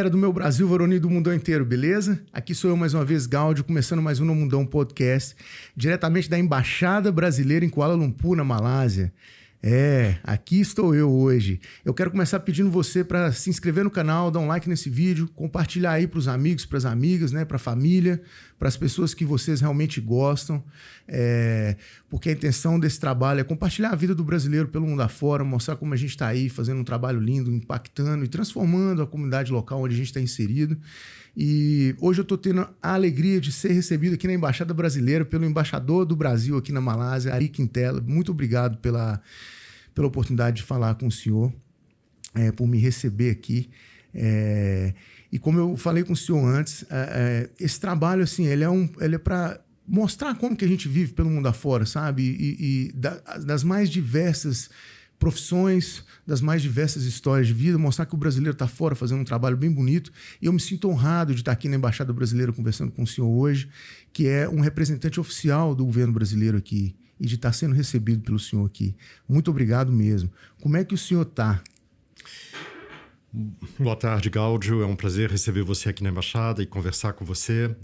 galera do meu Brasil, Varonil do mundão inteiro, beleza? Aqui sou eu mais uma vez, Gáudio, começando mais um No Mundão Podcast, diretamente da Embaixada Brasileira em Kuala Lumpur, na Malásia. Aqui estou eu hoje. Eu quero começar pedindo você para se inscrever no canal, dar um like nesse vídeo, compartilhar aí para os amigos, para as amigas, né, para a família, para as pessoas que vocês realmente gostam, porque a intenção desse trabalho é compartilhar a vida do brasileiro pelo mundo afora, mostrar como a gente está aí fazendo um trabalho lindo, impactando e transformando a comunidade local onde a gente está inserido. E hoje eu estou tendo a alegria de ser recebido aqui na Embaixada Brasileira pelo embaixador do Brasil aqui na Malásia, Ari Quintela. Muito obrigado pela oportunidade de falar com o senhor, por me receber aqui. E como eu falei com o senhor antes, esse trabalho assim, ele é para mostrar como que a gente vive pelo mundo afora, sabe? Das mais diversas profissões, das mais diversas histórias de vida, mostrar que o brasileiro está fora fazendo um trabalho bem bonito. E eu me sinto honrado de estar aqui na Embaixada Brasileira conversando com o senhor hoje, que é um representante oficial do governo brasileiro aqui, e de estar sendo recebido pelo senhor aqui. Muito obrigado mesmo. Como é que o senhor está? Boa tarde, Gáudio. É um prazer receber você aqui na Embaixada e conversar com você.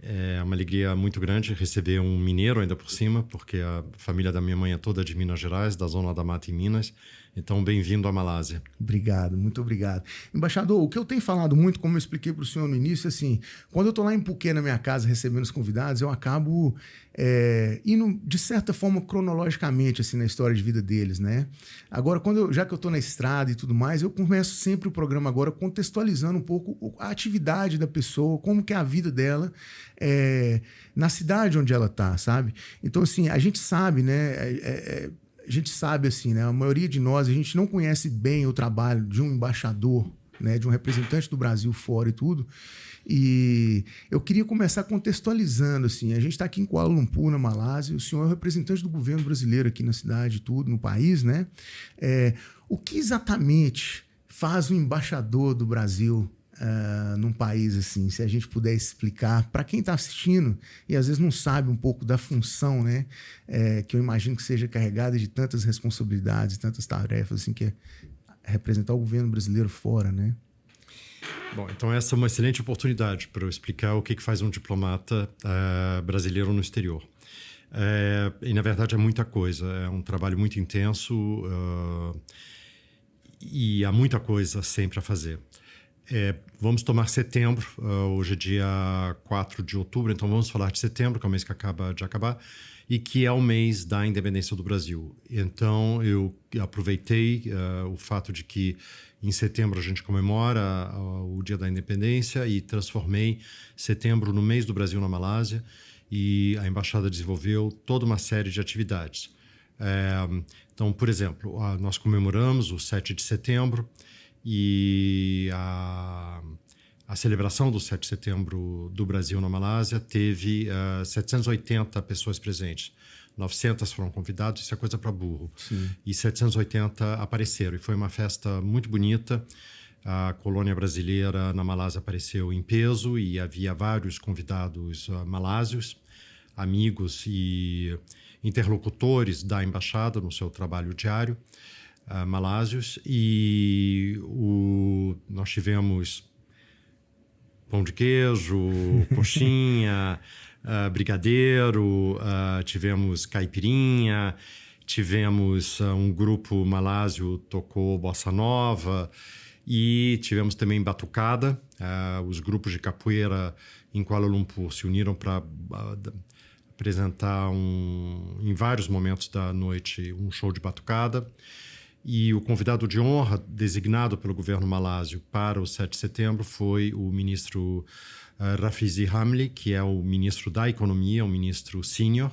É uma alegria muito grande receber um mineiro ainda por cima, porque a família da minha mãe é toda de Minas Gerais, da Zona da Mata em Minas. Então, bem-vindo à Malásia. Obrigado, muito obrigado. Embaixador, o que eu tenho falado muito, como eu expliquei para o senhor no início, assim, quando eu estou lá em Phuket, na minha casa, recebendo os convidados, eu acabo indo, de certa forma, cronologicamente, assim, na história de vida deles, né? Agora, já que eu estou na estrada e tudo mais, eu começo sempre o programa agora contextualizando um pouco a atividade da pessoa, como que é a vida dela na cidade onde ela está, sabe? Então, assim, a gente sabe, né? A gente sabe, assim, né? A maioria de nós, a gente não conhece bem o trabalho de um embaixador, né? De um representante do Brasil fora e tudo. E eu queria começar contextualizando, assim, a gente está aqui em Kuala Lumpur, na Malásia, o senhor é o representante do governo brasileiro aqui na cidade, tudo, no país, né? O que exatamente faz um embaixador do Brasil num país assim, se a gente puder explicar para quem está assistindo e às vezes não sabe um pouco da função, né, que eu imagino que seja carregada de tantas responsabilidades, tantas tarefas, assim, que é representar o governo brasileiro fora, né? Bom, então essa é uma excelente oportunidade para eu explicar o que faz um diplomata brasileiro no exterior. E na verdade é muita coisa, é um trabalho muito intenso e há muita coisa sempre a fazer. Vamos tomar setembro, hoje é dia 4 de outubro, então vamos falar de setembro, que é o mês que acaba de acabar, e que é o mês da independência do Brasil. Então eu aproveitei o fato de que em setembro a gente comemora o dia da independência e transformei setembro no mês do Brasil na Malásia, e a Embaixada desenvolveu toda uma série de atividades. Então, por exemplo, nós comemoramos o 7 de setembro, e a celebração do 7 de setembro do Brasil na Malásia teve 780 pessoas presentes. 900 foram convidados, isso é coisa para burro. Sim. E 780 apareceram. E foi uma festa muito bonita. A colônia brasileira na Malásia apareceu em peso e havia vários convidados malásios, amigos e interlocutores da embaixada no seu trabalho diário. Malásios, e nós tivemos pão de queijo, coxinha, brigadeiro, tivemos caipirinha, tivemos um grupo malásio tocou bossa nova e tivemos também batucada. Os grupos de capoeira em Kuala Lumpur se uniram para apresentar em vários momentos da noite um show de batucada. E o convidado de honra designado pelo governo malásio para o 7 de setembro foi o ministro Rafizi Hamli, que é o ministro da Economia, um ministro sênior,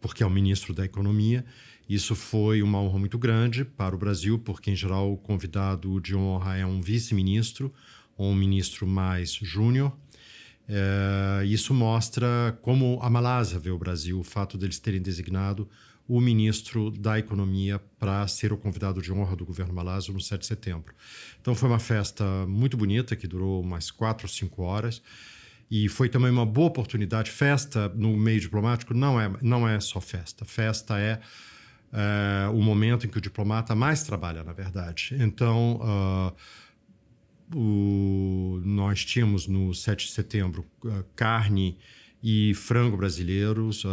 porque é o ministro da Economia. Isso foi uma honra muito grande para o Brasil, porque, em geral, o convidado de honra é um vice-ministro ou um ministro mais júnior. Isso mostra como a Malásia vê o Brasil, o fato deles terem designado o ministro da Economia para ser o convidado de honra do governo malásio no 7 de setembro. Então foi uma festa muito bonita, que durou umas 4 ou 5 horas, e foi também uma boa oportunidade. Festa no meio diplomático não é só festa. Festa é o momento em que o diplomata mais trabalha, na verdade. Então, nós tínhamos no 7 de setembro carne e frango brasileiros,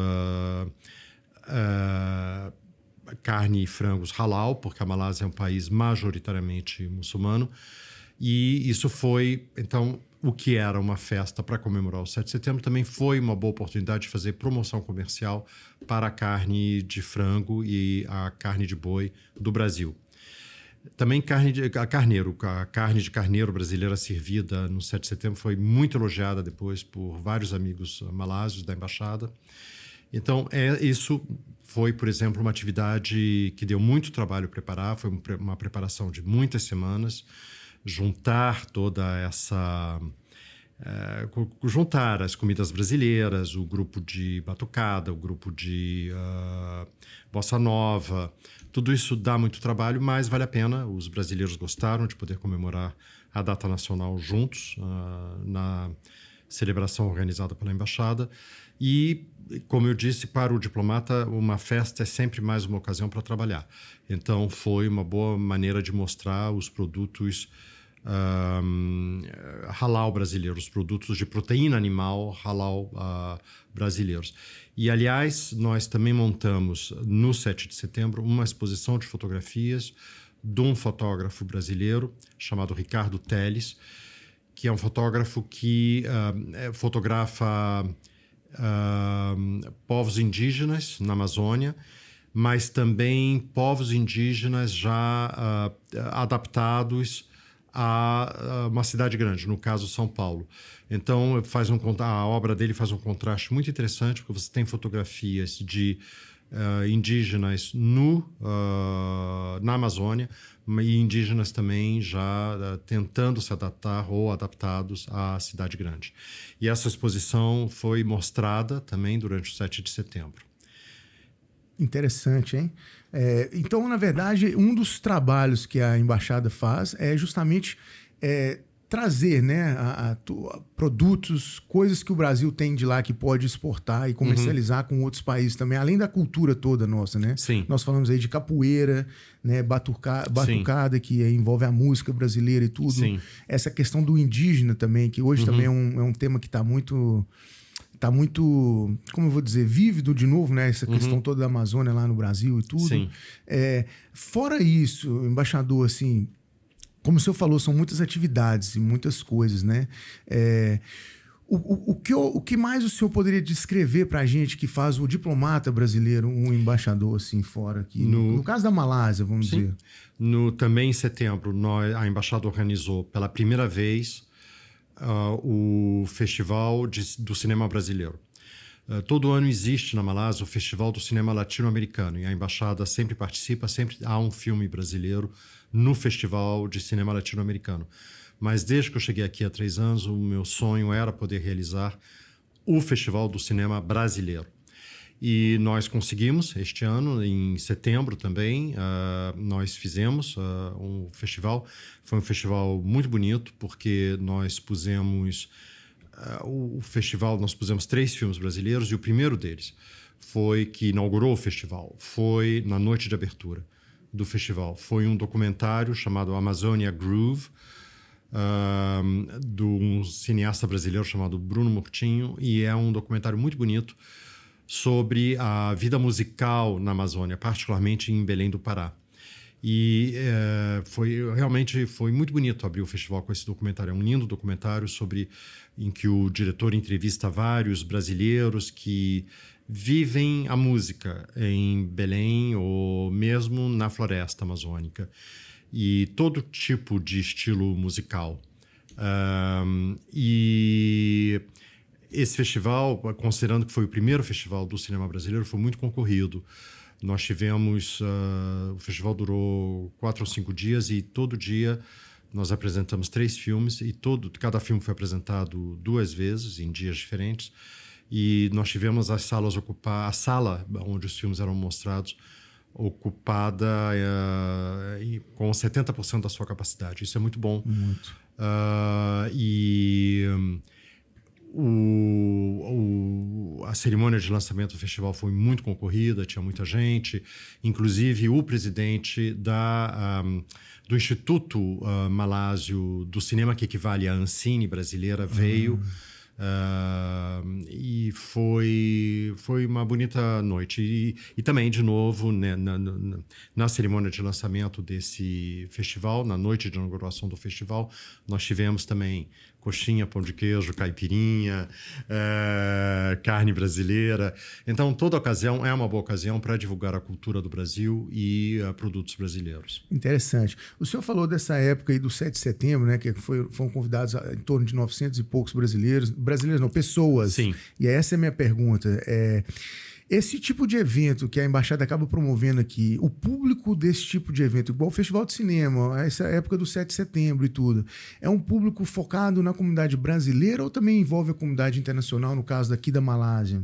carne e frangos halal, porque a Malásia é um país majoritariamente muçulmano. E isso foi, então, o que era uma festa para comemorar o 7 de setembro, também foi uma boa oportunidade de fazer promoção comercial para a carne de frango e a carne de boi do Brasil. Também a carne de carneiro brasileira servida no 7 de setembro foi muito elogiada depois por vários amigos malásios da embaixada. Então, isso foi, por exemplo, uma atividade que deu muito trabalho preparar, foi uma preparação de muitas semanas, juntar toda essa... juntar as comidas brasileiras, o grupo de batucada, o grupo de bossa nova, tudo isso dá muito trabalho, mas vale a pena. Os brasileiros gostaram de poder comemorar a data nacional juntos na celebração organizada pela embaixada. E, como eu disse, para o diplomata, uma festa é sempre mais uma ocasião para trabalhar. Então, foi uma boa maneira de mostrar os produtos halal brasileiros, os produtos de proteína animal halal brasileiros. E, aliás, nós também montamos, no 7 de setembro, uma exposição de fotografias de um fotógrafo brasileiro chamado Ricardo Teles, que é um fotógrafo que fotografa povos indígenas na Amazônia, mas também povos indígenas já adaptados a uma cidade grande, no caso São Paulo. Então a obra dele faz um contraste muito interessante, porque você tem fotografias de indígenas na Amazônia e indígenas também já tentando se adaptar ou adaptados à cidade grande. E essa exposição foi mostrada também durante o 7 de setembro. Interessante, hein? Então, na verdade, um dos trabalhos que a embaixada faz é justamente trazer, né, produtos, coisas que o Brasil tem de lá que pode exportar e comercializar com outros países também, além da cultura toda nossa, né? Sim. Nós falamos aí de capoeira, né, batucada, que envolve a música brasileira e tudo. Sim. Essa questão do indígena também, que hoje também é um tema que está muito, como eu vou dizer, vívido de novo, né? Essa questão toda da Amazônia lá no Brasil e tudo. Sim. Fora isso, embaixador, assim, como o senhor falou, são muitas atividades e muitas coisas, né? O que mais o senhor poderia descrever para a gente que faz o diplomata brasileiro, um embaixador, assim, fora aqui? No caso da Malásia, vamos dizer. Também em setembro, a embaixada organizou pela primeira vez o Festival do Cinema Brasileiro. Todo ano existe na Malásia o Festival do Cinema Latino-Americano e a embaixada sempre participa, sempre há um filme brasileiro no Festival de Cinema Latino-Americano. Mas desde que eu cheguei aqui há 3 anos, o meu sonho era poder realizar o Festival do Cinema Brasileiro. E nós conseguimos este ano, em setembro também, nós fizemos um festival. Foi um festival muito bonito, porque nós pusemos nós pusemos 3 filmes brasileiros, e o primeiro deles que inaugurou o festival, foi na noite de abertura do festival. Foi um documentário chamado Amazônia Groove, de um cineasta brasileiro chamado Bruno Murtinho, e é um documentário muito bonito sobre a vida musical na Amazônia, particularmente em Belém do Pará. E realmente foi muito bonito abrir o festival com esse documentário. É um lindo documentário em que o diretor entrevista vários brasileiros que vivem a música em Belém ou mesmo na floresta amazônica. E todo tipo de estilo musical. E esse festival, considerando que foi o primeiro festival do cinema brasileiro, foi muito concorrido. Nós tivemos... o festival durou 4 ou 5 dias e todo dia nós apresentamos 3 filmes e cada filme foi apresentado 2 vezes, em dias diferentes. E nós tivemos a sala onde os filmes eram mostrados ocupada com 70% da sua capacidade. Isso é muito bom. Muito. A cerimônia de lançamento do festival foi muito concorrida, tinha muita gente, inclusive o presidente do Instituto Malásio do Cinema, que equivale à Ancine brasileira, veio. E foi uma bonita noite. E também, de novo, né, na cerimônia de lançamento desse festival, na noite de inauguração do festival, nós tivemos também coxinha, pão de queijo, caipirinha, carne brasileira. Então, toda ocasião é uma boa ocasião para divulgar a cultura do Brasil e produtos brasileiros. Interessante. O senhor falou dessa época aí do 7 de setembro, né, que foram convidados em torno de 900 e poucos brasileiros não, pessoas. Sim. E essa é a minha pergunta. Esse tipo de evento que a Embaixada acaba promovendo aqui, o público desse tipo de evento, igual o Festival de Cinema, essa época do 7 de setembro e tudo, é um público focado na comunidade brasileira ou também envolve a comunidade internacional, no caso daqui da Malásia?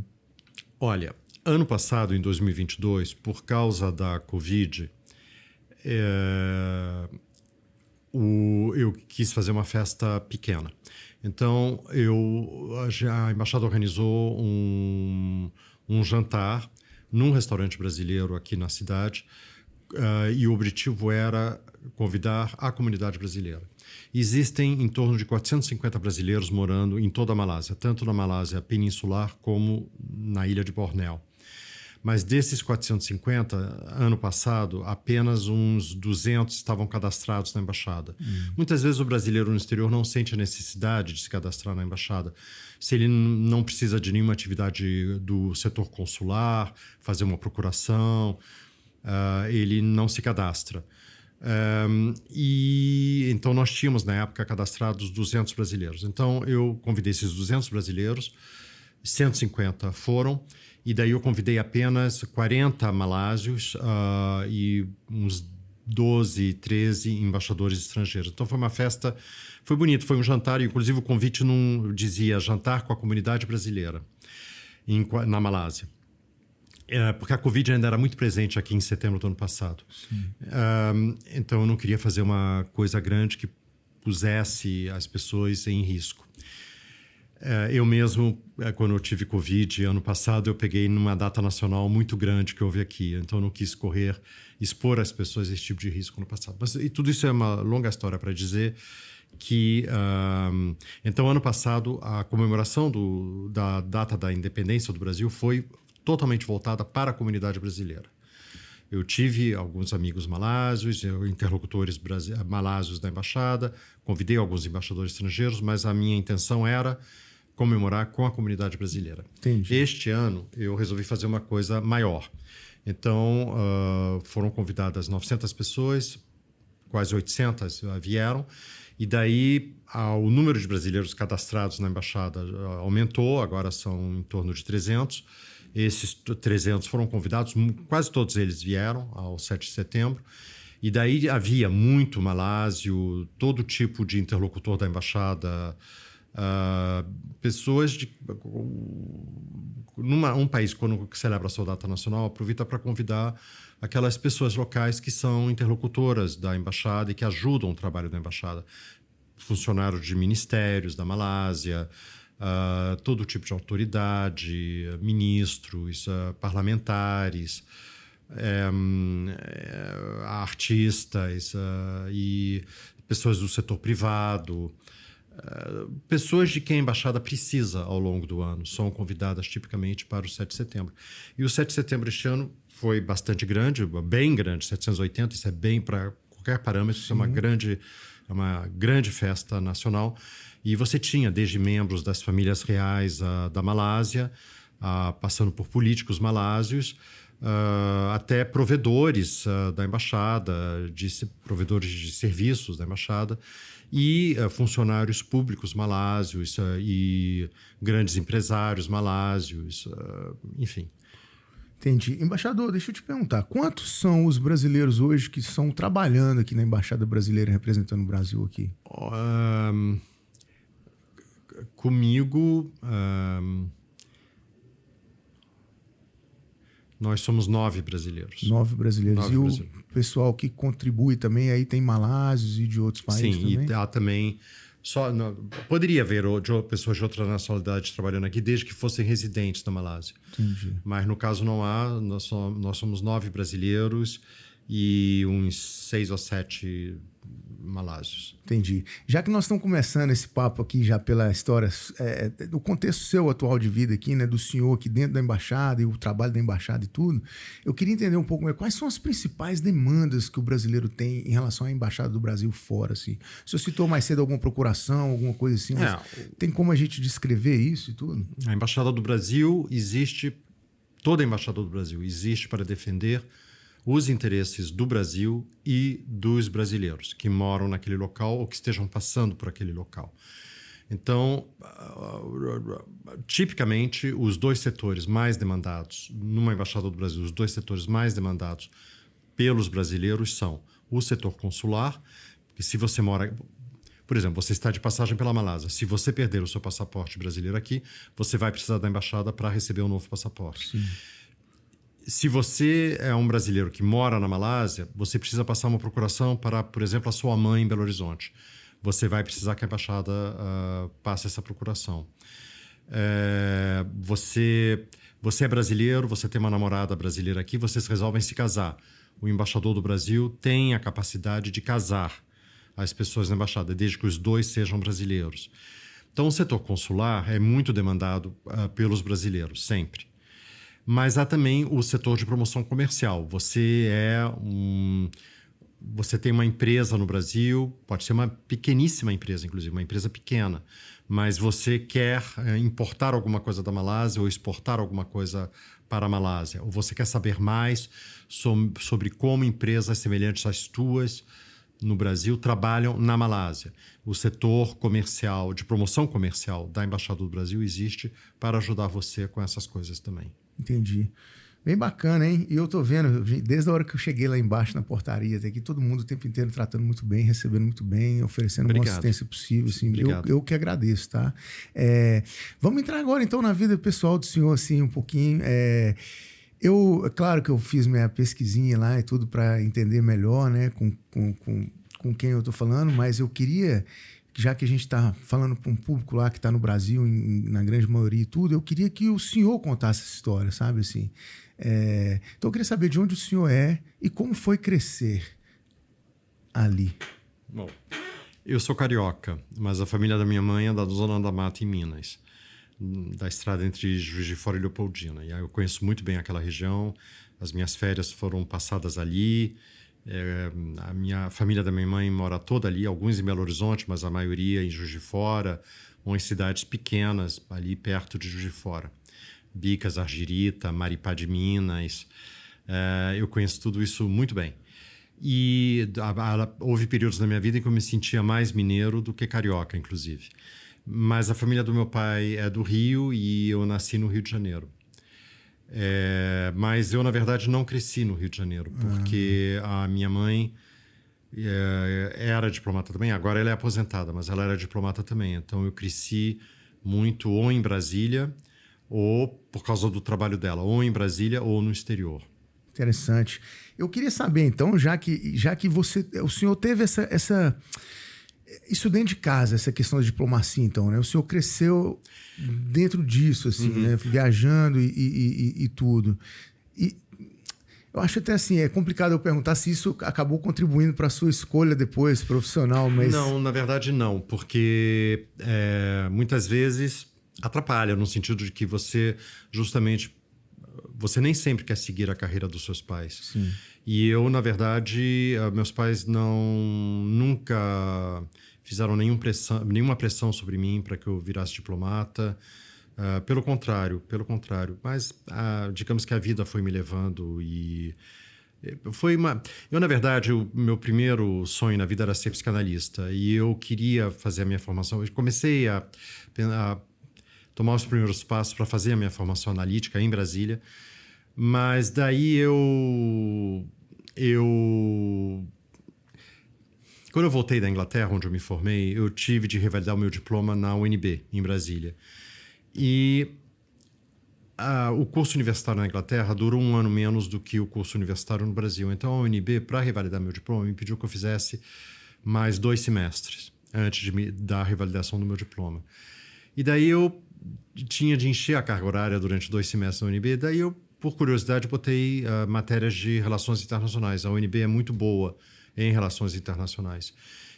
Olha, ano passado, em 2022, por causa da Covid, eu quis fazer uma festa pequena. Então, a Embaixada organizou um jantar num restaurante brasileiro aqui na cidade, e o objetivo era convidar a comunidade brasileira. Existem em torno de 450 brasileiros morando em toda a Malásia, tanto na Malásia peninsular como na ilha de Bornéu. Mas desses 450, ano passado, apenas uns 200 estavam cadastrados na embaixada. Muitas vezes o brasileiro no exterior não sente a necessidade de se cadastrar na embaixada. Se ele não precisa de nenhuma atividade do setor consular, fazer uma procuração, ele não se cadastra. E então nós tínhamos, na época, cadastrados 200 brasileiros. Então eu convidei esses 200 brasileiros, 150 foram, e daí eu convidei apenas 40 malásios e uns 12, 13 embaixadores estrangeiros. Então foi uma festa, foi bonito, foi um jantar, inclusive o convite não dizia jantar com a comunidade brasileira na Malásia. Porque a Covid ainda era muito presente aqui em setembro do ano passado. Então eu não queria fazer uma coisa grande que pusesse as pessoas em risco. Eu mesmo, quando eu tive Covid ano passado, eu peguei numa data nacional muito grande que houve aqui. Então eu não quis expor as pessoas a esse tipo de risco no passado. E tudo isso é uma longa história para dizer que... Então, ano passado, a comemoração da data da independência do Brasil foi totalmente voltada para a comunidade brasileira. Eu tive alguns amigos malásios, interlocutores malásios da embaixada, convidei alguns embaixadores estrangeiros, mas a minha intenção era comemorar com a comunidade brasileira. Entendi. Este ano, eu resolvi fazer uma coisa maior. Então, foram convidadas 900 pessoas, quase 800 vieram, e daí o número de brasileiros cadastrados na embaixada aumentou, agora são em torno de 300. Esses 300 foram convidados, quase todos eles vieram ao 7 de setembro. E daí havia muito malásio, todo tipo de interlocutor da embaixada, pessoas de... Um país, quando celebra a sua data nacional, aproveita para convidar aquelas pessoas locais que são interlocutoras da embaixada e que ajudam o trabalho da embaixada. Funcionários de ministérios da Malásia, todo tipo de autoridade, ministros, parlamentares, artistas e pessoas do setor privado, pessoas de quem a embaixada precisa ao longo do ano, são convidadas tipicamente para o 7 de setembro. E o 7 de setembro este ano foi bastante grande, bem grande, 780, isso é bem para qualquer parâmetro, isso é uma grande festa nacional. E você tinha desde membros das famílias reais da Malásia, passando por políticos malásios, até provedores da embaixada, provedores de serviços da embaixada, e funcionários públicos malásios e grandes empresários malásios, enfim. Entendi. Embaixador, deixa eu te perguntar, quantos são os brasileiros hoje que estão trabalhando aqui na Embaixada Brasileira, representando o Brasil aqui? Comigo, nós somos 9 brasileiros. 9 brasileiros. 9 e brasileiros. O pessoal que contribui também, aí tem malásios e de outros países também? Sim, e há também Poderia haver pessoas de outra nacionalidade trabalhando aqui, desde que fossem residentes da Malásia. Entendi. Mas no caso não há. Nós somos 9 brasileiros e uns 6 ou 7 malásios. Entendi. Já que nós estamos começando esse papo aqui já pela história, do contexto seu atual de vida aqui, né, do senhor aqui dentro da embaixada e o trabalho da embaixada e tudo, eu queria entender um pouco mais quais são as principais demandas que o brasileiro tem em relação à embaixada do Brasil fora, assim. O senhor citou mais cedo alguma procuração, alguma coisa assim, mas tem como a gente descrever isso e tudo? A embaixada do Brasil existe, toda a embaixada do Brasil existe para defender os interesses do Brasil e dos brasileiros que moram naquele local ou que estejam passando por aquele local. Então, tipicamente, os 2 setores mais demandados numa embaixada do Brasil, os 2 setores mais demandados pelos brasileiros são o setor consular, que se você mora... Por exemplo, você está de passagem pela Malásia. Se você perder o seu passaporte brasileiro aqui, você vai precisar da embaixada para receber um novo passaporte. Sim. Se você é um brasileiro que mora na Malásia, você precisa passar uma procuração para, por exemplo, a sua mãe em Belo Horizonte. Você vai precisar que a embaixada passe essa procuração. Você é brasileiro, você tem uma namorada brasileira aqui, vocês resolvem se casar. O embaixador do Brasil tem a capacidade de casar as pessoas na embaixada, desde que os 2 sejam brasileiros. Então, o setor consular é muito demandado pelos brasileiros, sempre. Mas há também o setor de promoção comercial. Você tem uma empresa no Brasil, pode ser uma pequeníssima empresa, inclusive, uma empresa pequena, mas você quer importar alguma coisa da Malásia ou exportar alguma coisa para a Malásia, ou você quer saber mais sobre como empresas semelhantes às tuas no Brasil trabalham na Malásia. O setor comercial, de promoção comercial da Embaixada do Brasil existe para ajudar você com essas coisas também. Entendi. Bem bacana, hein? E eu tô vendo, desde a hora que eu cheguei lá embaixo na portaria, até aqui, todo mundo o tempo inteiro tratando muito bem, recebendo muito bem, oferecendo uma assistência possível. Assim, eu que agradeço, tá? Vamos entrar agora, então, na vida pessoal do senhor, assim, um pouquinho. É claro que eu fiz minha pesquisinha lá e tudo para entender melhor, né, com quem eu tô falando, mas eu queria... Já que a gente está falando para um público lá que está no Brasil, na grande maioria e tudo, eu queria que o senhor contasse essa história, sabe? Assim, então eu queria saber de onde o senhor é e como foi crescer ali. Bom, eu sou carioca, mas a família da minha mãe é da Zona da Mata, em Minas, da estrada entre Juiz de Fora e Leopoldina. E aí eu conheço muito bem aquela região, as minhas férias foram passadas ali. A família da minha mãe mora toda ali, alguns em Belo Horizonte, mas a maioria em Juiz de Fora ou em cidades pequenas, ali perto de Juiz de Fora. Bicas, Argirita, Maripá de Minas. Eu conheço tudo isso muito bem. E houve períodos na minha vida em que eu me sentia mais mineiro do que carioca, inclusive. Mas a família do meu pai é do Rio e eu nasci no Rio de Janeiro. Mas eu, na verdade, não cresci no Rio de Janeiro, porque a minha mãe era diplomata também. Agora ela é aposentada, mas ela era diplomata também. Então eu cresci muito ou em Brasília, ou por causa do trabalho dela, ou em Brasília ou no exterior. Interessante. Eu queria saber, então, já que o senhor teve isso dentro de casa, essa questão da diplomacia, então, né? O senhor cresceu dentro disso, assim, né? Viajando e tudo. E eu acho até assim, é complicado eu perguntar se isso acabou contribuindo para a sua escolha depois, profissional, mas... Não, na verdade não, porque muitas vezes atrapalha, no sentido de que você nem sempre quer seguir a carreira dos seus pais. Sim. E eu, na verdade, meus pais nunca fizeram nenhuma pressão sobre mim para que eu virasse diplomata. Pelo contrário. Mas digamos que a vida foi me levando e... Eu, na verdade, o meu primeiro sonho na vida era ser psicanalista. E eu queria fazer a minha formação. Eu comecei a tomar os primeiros passos para fazer a minha formação analítica em Brasília. Mas daí quando eu voltei da Inglaterra, onde eu me formei, eu tive de revalidar o meu diploma na UNB, em Brasília. E o curso universitário na Inglaterra durou 1 ano menos do que o curso universitário no Brasil. Então, a UNB, para revalidar meu diploma, me pediu que eu fizesse mais 2 semestres. antes de me dar a revalidação do meu diploma. E daí eu tinha de encher a carga horária durante 2 semestres na UNB, daí eu, por curiosidade, botei matérias de relações internacionais. A UNB é muito boa em relações internacionais.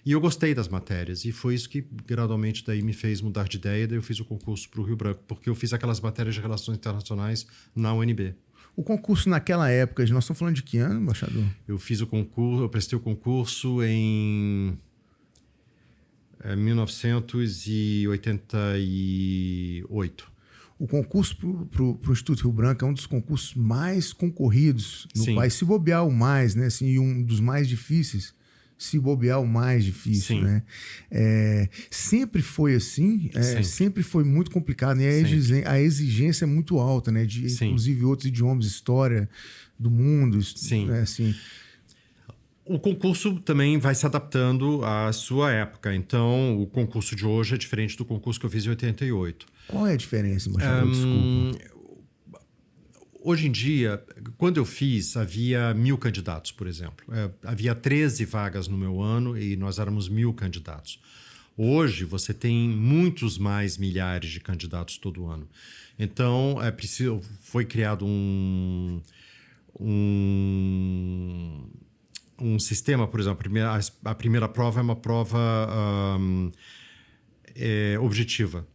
E eu gostei das matérias, e foi isso que gradualmente daí me fez mudar de ideia, daí eu fiz o concurso para o Rio Branco, porque eu fiz aquelas matérias de relações internacionais na UNB. O concurso naquela época, nós estamos falando de que ano, embaixador? Eu fiz o concurso, eu prestei o concurso em 1988. O concurso para o Instituto Rio Branco é um dos concursos mais concorridos no país, se bobear o mais, né? Assim, um dos mais difíceis, se bobear o mais difícil, Sim. né? Sempre foi assim, sempre foi muito complicado, né? A exigência é muito alta, né? De, inclusive, outros idiomas, história do mundo, né? Assim. O concurso também vai se adaptando à sua época. Então, o concurso de hoje é diferente do concurso que eu fiz em 88. Qual é a diferença, embaixador? Desculpa. Hoje em dia, quando eu fiz, havia 1.000 candidatos, por exemplo. Havia 13 vagas no meu ano e nós éramos 1.000 candidatos. Hoje, você tem muitos mais milhares de candidatos todo ano. Então, foi criado um sistema, por exemplo, a primeira prova é uma prova objetiva,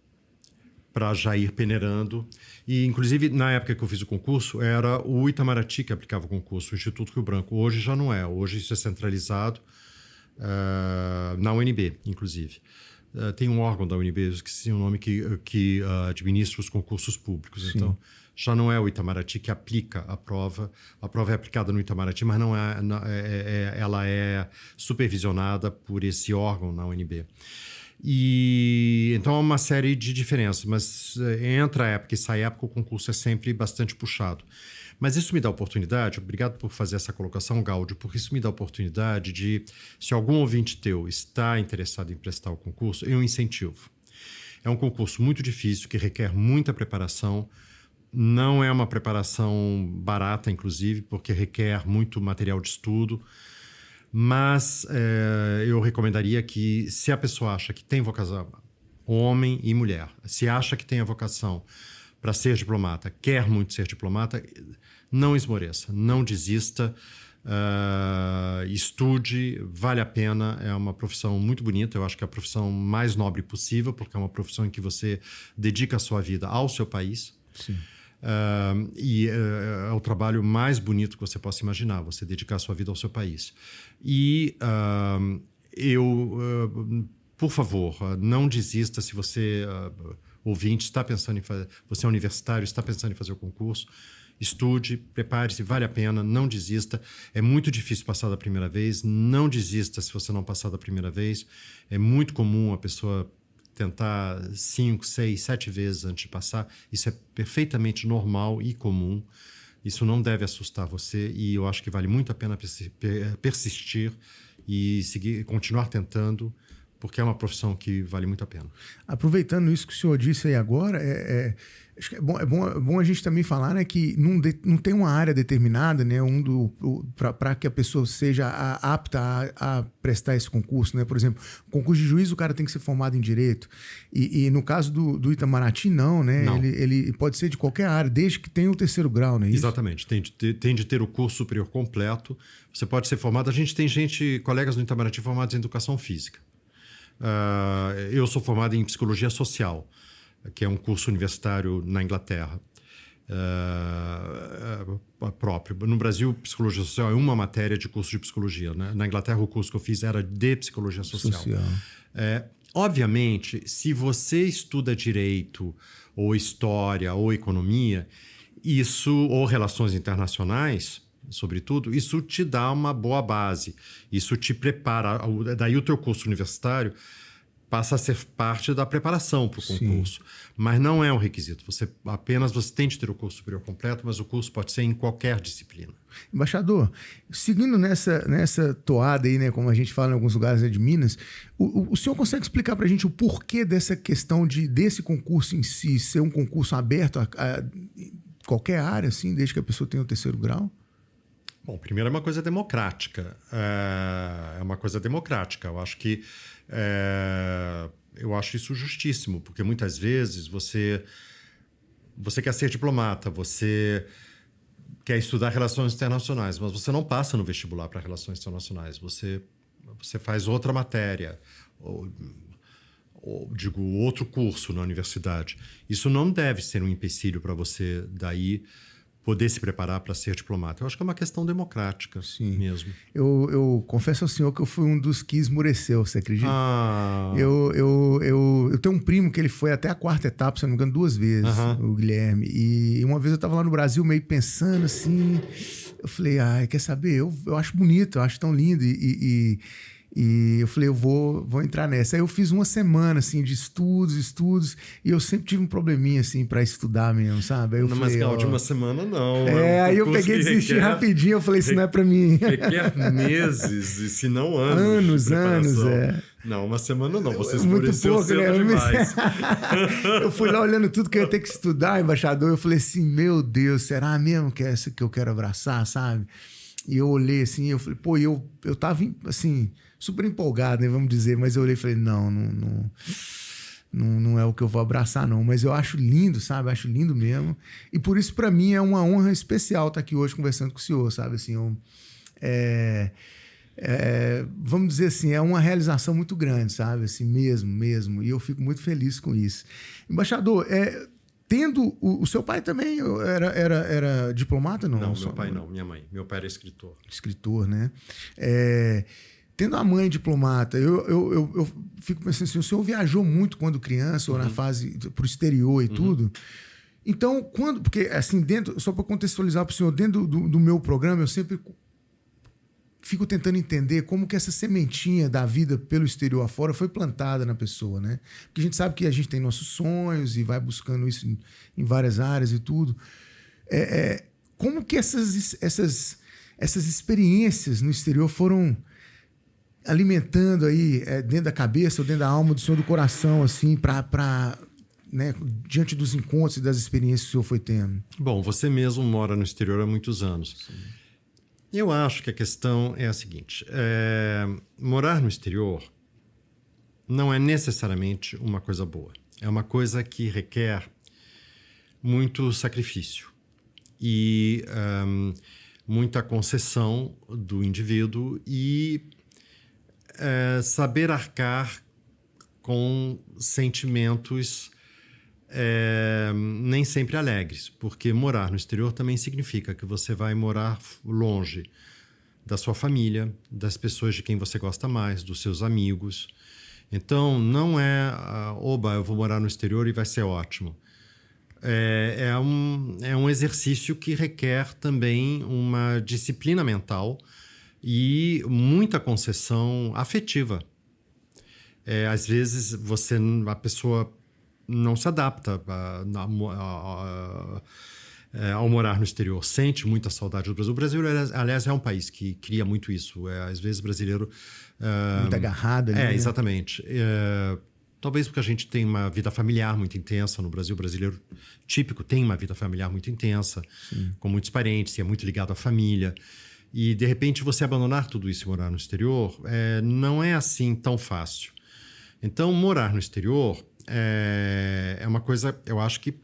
para já ir peneirando. E, inclusive, na época que eu fiz o concurso, era o Itamaraty que aplicava o concurso, o Instituto Rio Branco. Hoje já não é. Hoje isso é centralizado na UNB, inclusive. Tem um órgão da UNB, eu esqueci o nome, que administra os concursos públicos. Sim. Então, já não é o Itamaraty que aplica a prova. A prova é aplicada no Itamaraty, mas ela é supervisionada por esse órgão na UNB. E então há uma série de diferenças, mas entre a época e sai a época o concurso é sempre bastante puxado. Mas isso me dá a oportunidade, obrigado por fazer essa colocação, Gáudio, porque isso me dá a oportunidade de, se algum ouvinte teu está interessado em prestar o concurso, eu incentivo. É um concurso muito difícil, que requer muita preparação, não é uma preparação barata, inclusive, porque requer muito material de estudo. Mas eu recomendaria que, se a pessoa acha que tem vocação, homem e mulher, se acha que tem a vocação para ser diplomata, quer muito ser diplomata, não esmoreça, não desista, estude, vale a pena, é uma profissão muito bonita, eu acho que é a profissão mais nobre possível, porque é uma profissão em que você dedica a sua vida ao seu país. Sim. E é o trabalho mais bonito que você possa imaginar, você dedicar a sua vida ao seu país. E por favor, não desista se você, ouvinte, está pensando em fazer, você é universitário, está pensando em fazer o concurso, estude, prepare-se, vale a pena, não desista. É muito difícil passar da primeira vez, não desista se você não passar da primeira vez. É muito comum a pessoa tentar 5, 6, 7 vezes antes de passar. Isso é perfeitamente normal e comum. Isso não deve assustar você e eu acho que vale muito a pena persistir e continuar tentando, porque é uma profissão que vale muito a pena. Aproveitando isso que o senhor disse aí agora, acho que é bom a gente também falar, né, que não tem uma área determinada, né, para que a pessoa seja apta a prestar esse concurso, né? Por exemplo, concurso de juiz, o cara tem que ser formado em direito. E no caso do Itamaraty, não, né? Não. Ele pode ser de qualquer área, desde que tenha o 3º grau, não é isso? Exatamente. Tem de ter o curso superior completo. Você pode ser formado. A gente tem colegas no Itamaraty formados em educação física. Eu sou formado em psicologia social, que é um curso universitário na Inglaterra próprio. No Brasil, psicologia social é uma matéria de curso de psicologia, né? Na Inglaterra, o curso que eu fiz era de psicologia social. Obviamente, se você estuda direito, ou história, ou economia, ou relações internacionais, sobretudo, isso te dá uma boa base, isso te prepara, daí o teu curso universitário passa a ser parte da preparação para o concurso. Mas não é um requisito. Você tem de ter o curso superior completo, mas o curso pode ser em qualquer disciplina. Embaixador, seguindo nessa toada aí, né, como a gente fala em alguns lugares, né, de Minas, o senhor consegue explicar para a gente o porquê dessa questão desse concurso em si ser um concurso aberto a qualquer área, assim, desde que a pessoa tenha o 3º grau? Bom, primeiro é uma coisa democrática. É uma coisa democrática. Eu acho que... eu acho isso justíssimo, porque muitas vezes você quer ser diplomata, você quer estudar relações internacionais, mas você não passa no vestibular para relações internacionais. Você faz outra matéria, ou digo, outro curso na universidade. Isso não deve ser um empecilho para você daí poder se preparar para ser diplomata. Eu acho que é uma questão democrática. Sim. Mesmo. Eu confesso ao senhor que eu fui um dos que esmoreceu, você acredita? Eu tenho um primo que ele foi até a 4ª etapa, se não me engano, 2 vezes, o Guilherme. E uma vez eu estava lá no Brasil meio pensando assim, eu falei, quer saber? Eu acho bonito, eu acho tão lindo e eu falei, eu vou entrar nessa. Aí eu fiz uma semana, assim, de estudos, e eu sempre tive um probleminha, assim, pra estudar mesmo, sabe? Aí eu falei, mas, de uma semana não. Aí eu peguei e desisti rapidinho, eu falei, isso não é pra mim. Requer meses, e se não anos. Anos. Não, uma semana não, você esmoreceu pouco, cedo demais. Eu fui lá olhando tudo que eu ia ter que estudar, embaixador, eu falei assim, meu Deus, será mesmo que é essa que eu quero abraçar, sabe? E eu olhei assim, eu falei, pô, eu tava, assim, super empolgado, né, vamos dizer, mas eu olhei e falei, não é o que eu vou abraçar, não. Mas eu acho lindo, sabe? Acho lindo mesmo. E por isso, para mim, é uma honra especial estar aqui hoje conversando com o senhor, sabe? Assim, vamos dizer assim, é uma realização muito grande, sabe? Assim, mesmo. E eu fico muito feliz com isso. Embaixador, tendo... O seu pai também era diplomata, não? Não, meu pai não, minha mãe. Meu pai era escritor. Escritor, né? Tendo a mãe diplomata, eu fico pensando assim, o senhor viajou muito quando criança, ou na fase pro exterior e tudo. Então, porque assim, só para contextualizar para o senhor, dentro do meu programa, eu sempre fico tentando entender como que essa sementinha da vida pelo exterior afora foi plantada na pessoa, né? Porque a gente sabe que a gente tem nossos sonhos e vai buscando isso em várias áreas e tudo. Como que essas experiências no exterior foram alimentando aí dentro da cabeça ou dentro da alma do senhor, do coração, assim, né, diante dos encontros e das experiências que o senhor foi tendo? Bom, você mesmo mora no exterior há muitos anos. Sim. Eu acho que a questão é a seguinte: morar no exterior não é necessariamente uma coisa boa. É uma coisa que requer muito sacrifício e muita concessão do indivíduo e saber arcar com sentimentos nem sempre alegres, porque morar no exterior também significa que você vai morar longe da sua família, das pessoas de quem você gosta mais, dos seus amigos. Então, não eu vou morar no exterior e vai ser ótimo. É um exercício que requer também uma disciplina mental e muita concessão afetiva. Às vezes, a pessoa não se adapta ao morar no exterior, sente muita saudade do Brasil. O Brasil, aliás, é um país que cria muito isso. Às vezes, brasileiro... muito agarrado ali, né? Exatamente. Talvez porque a gente tem uma vida familiar muito intensa no Brasil. O brasileiro típico tem uma vida familiar muito intensa, sim, com muitos parentes, e é muito ligado à família. E, de repente, você abandonar tudo isso e morar no exterior não é assim tão fácil. Então, morar no exterior é uma coisa, eu acho que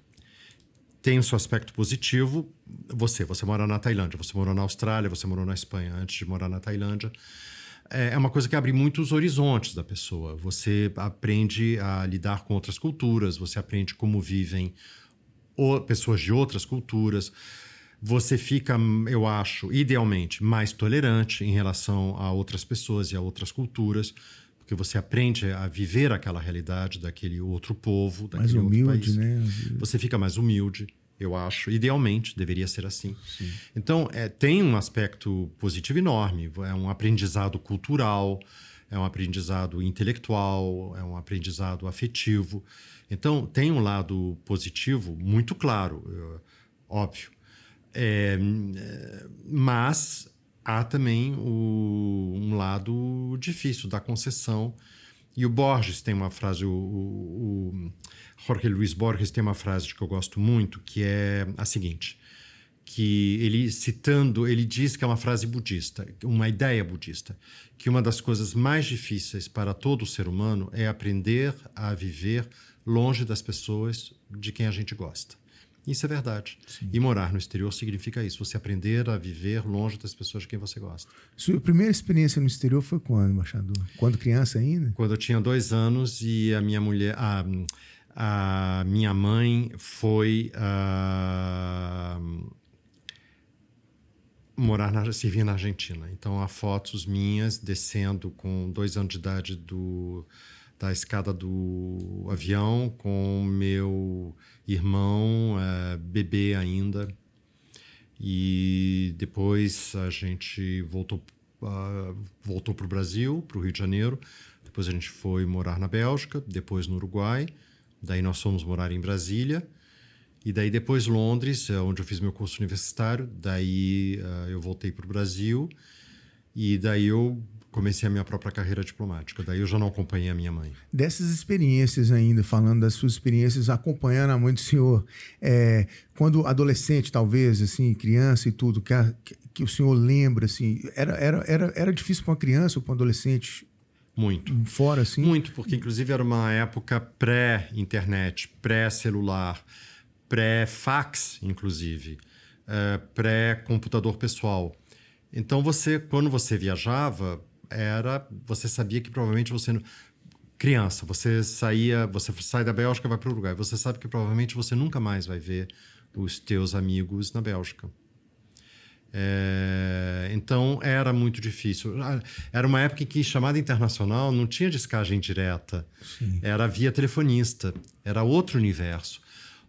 tem o seu aspecto positivo. Você mora na Tailândia, você morou na Austrália, você morou na Espanha antes de morar na Tailândia. É uma coisa que abre muitos horizontes da pessoa. Você aprende a lidar com outras culturas, você aprende como vivem pessoas de outras culturas. Você fica, eu acho, idealmente, mais tolerante em relação a outras pessoas e a outras culturas, porque você aprende a viver aquela realidade daquele outro povo, daquele outro país. Mais humilde, né? Você fica mais humilde, eu acho. Idealmente, deveria ser assim. Sim. Então, tem um aspecto positivo enorme. É um aprendizado cultural, é um aprendizado intelectual, é um aprendizado afetivo. Então, tem um lado positivo muito claro, óbvio. Mas há também um lado difícil da concessão. E o Borges tem uma frase, o Jorge Luis Borges tem uma frase que eu gosto muito, que é a seguinte: que ele diz que é uma frase budista, uma ideia budista, que uma das coisas mais difíceis para todo ser humano é aprender a viver longe das pessoas de quem a gente gosta. Isso é verdade. Sim. E morar no exterior significa isso, você aprender a viver longe das pessoas de quem você gosta. Sua primeira experiência no exterior foi quando, embaixador? Quando criança ainda? Quando eu tinha 2 anos e a minha mulher... A minha mãe foi servir na Argentina. Então, há fotos minhas descendo com 2 anos de idade da escada do avião com meu irmão, bebê ainda. E depois a gente voltou para o Brasil, para o Rio de Janeiro. Depois a gente foi morar na Bélgica, depois no Uruguai. Daí nós fomos morar em Brasília. E daí depois Londres, onde eu fiz meu curso universitário. Daí eu voltei para o Brasil. E daí eu comecei a minha própria carreira diplomática. Daí eu já não acompanhei a minha mãe. Dessas experiências ainda, falando das suas experiências acompanhando a mãe do senhor, quando adolescente, talvez, assim, criança e tudo, que o senhor lembra, assim, era difícil para uma criança ou para um adolescente? Muito. Fora, assim? Muito, porque inclusive era uma época pré-internet, pré-celular, pré-fax, inclusive, pré-computador pessoal. Então, quando você viajava, você sabia que provavelmente você... Criança, você sai da Bélgica e vai para o Uruguai. Você sabe que provavelmente você nunca mais vai ver os teus amigos na Bélgica. Então, era muito difícil. Era uma época em que chamada internacional não tinha descagem direta. Sim. Era via telefonista. Era outro universo.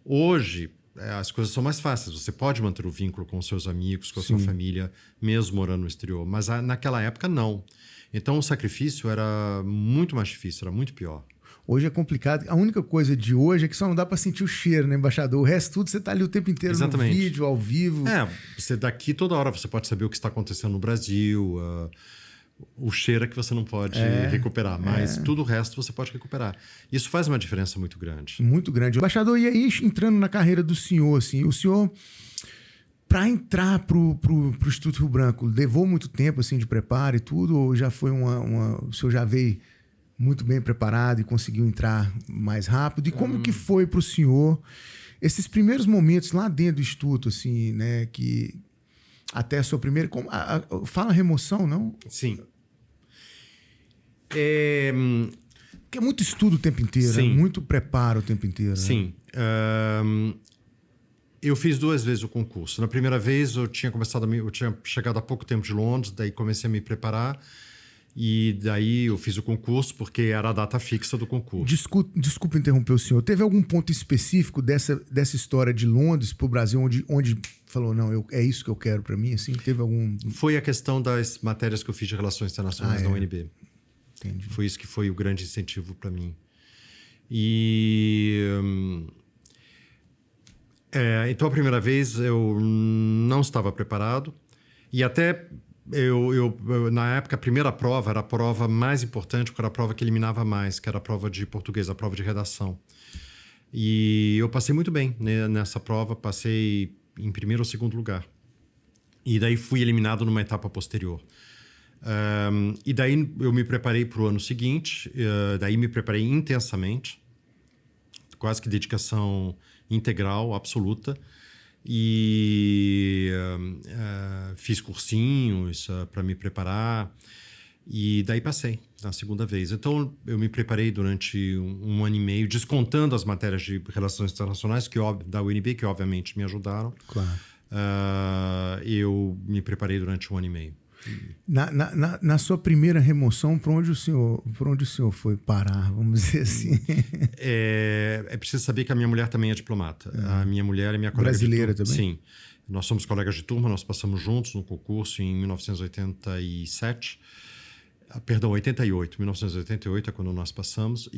Hoje, as coisas são mais fáceis. Você pode manter o vínculo com os seus amigos, com a sua família, mesmo morando no exterior. Mas naquela época, não. Então, o sacrifício era muito mais difícil, era muito pior. Hoje é complicado. A única coisa de hoje é que só não dá para sentir o cheiro, né, embaixador? O resto tudo você tá ali o tempo inteiro. Exatamente. No vídeo, ao vivo. Você daqui toda hora você pode saber o que está acontecendo no Brasil. O cheiro é que você não pode recuperar, mas tudo o resto você pode recuperar. Isso faz uma diferença muito grande. Muito grande. Embaixador, e aí entrando na carreira do senhor, assim, o senhor, para entrar pro Instituto Rio Branco, levou muito tempo assim de preparo e tudo, ou já foi o senhor já veio muito bem preparado e conseguiu entrar mais rápido? E como que foi para o senhor esses primeiros momentos lá dentro do Instituto, assim, né? Que até a sua primeira... fala remoção, não? Sim. Porque é muito estudo o tempo inteiro, Sim. muito preparo o tempo inteiro. Sim. Né? Eu fiz 2 vezes o concurso. Na primeira vez eu tinha chegado há pouco tempo de Londres, daí comecei a me preparar. E daí eu fiz o concurso porque era a data fixa do concurso. Desculpa interromper o senhor. Teve algum ponto específico dessa história de Londres para o Brasil onde falou, não, é isso que eu quero para mim? Assim, teve algum... Foi a questão das matérias que eu fiz de Relações Internacionais da UNB. Entendi. Foi isso que foi o grande incentivo para mim. E... então, a primeira vez eu não estava preparado. E até... na época, a primeira prova era a prova mais importante, porque era a prova que eliminava mais, que era a prova de português, a prova de redação. E eu passei muito bem nessa prova, passei em primeiro ou segundo lugar. E daí fui eliminado numa etapa posterior. E daí eu me preparei para o ano seguinte, daí me preparei intensamente, quase que dedicação integral, absoluta. E fiz cursinhos para me preparar e daí passei na segunda vez. Então eu me preparei durante um ano e meio, descontando as matérias de relações internacionais da UNB, que obviamente me ajudaram. Claro. Eu me preparei durante um ano e meio. Na sua primeira remoção, para onde o senhor foi parar, vamos dizer assim? É preciso saber que a minha mulher também é diplomata. A minha mulher é minha colega brasileira de turma. também? Sim. Nós somos colegas de turma, nós passamos juntos no concurso em 1987. Perdão, 88. 1988 é quando nós passamos.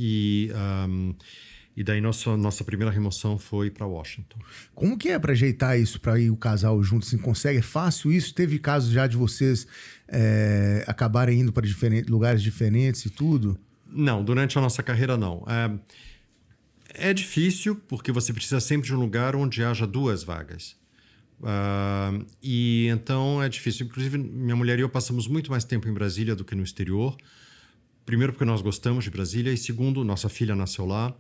E daí nossa primeira remoção foi para Washington. Como que é para ajeitar isso, para ir o casal junto? Assim, consegue? É fácil isso? Teve casos já de vocês acabarem indo para lugares diferentes e tudo? Não, durante a nossa carreira não. É difícil porque você precisa sempre de um lugar onde haja 2 vagas. E então é difícil. Inclusive, minha mulher e eu passamos muito mais tempo em Brasília do que no exterior. Primeiro porque nós gostamos de Brasília e segundo, nossa filha nasceu lá.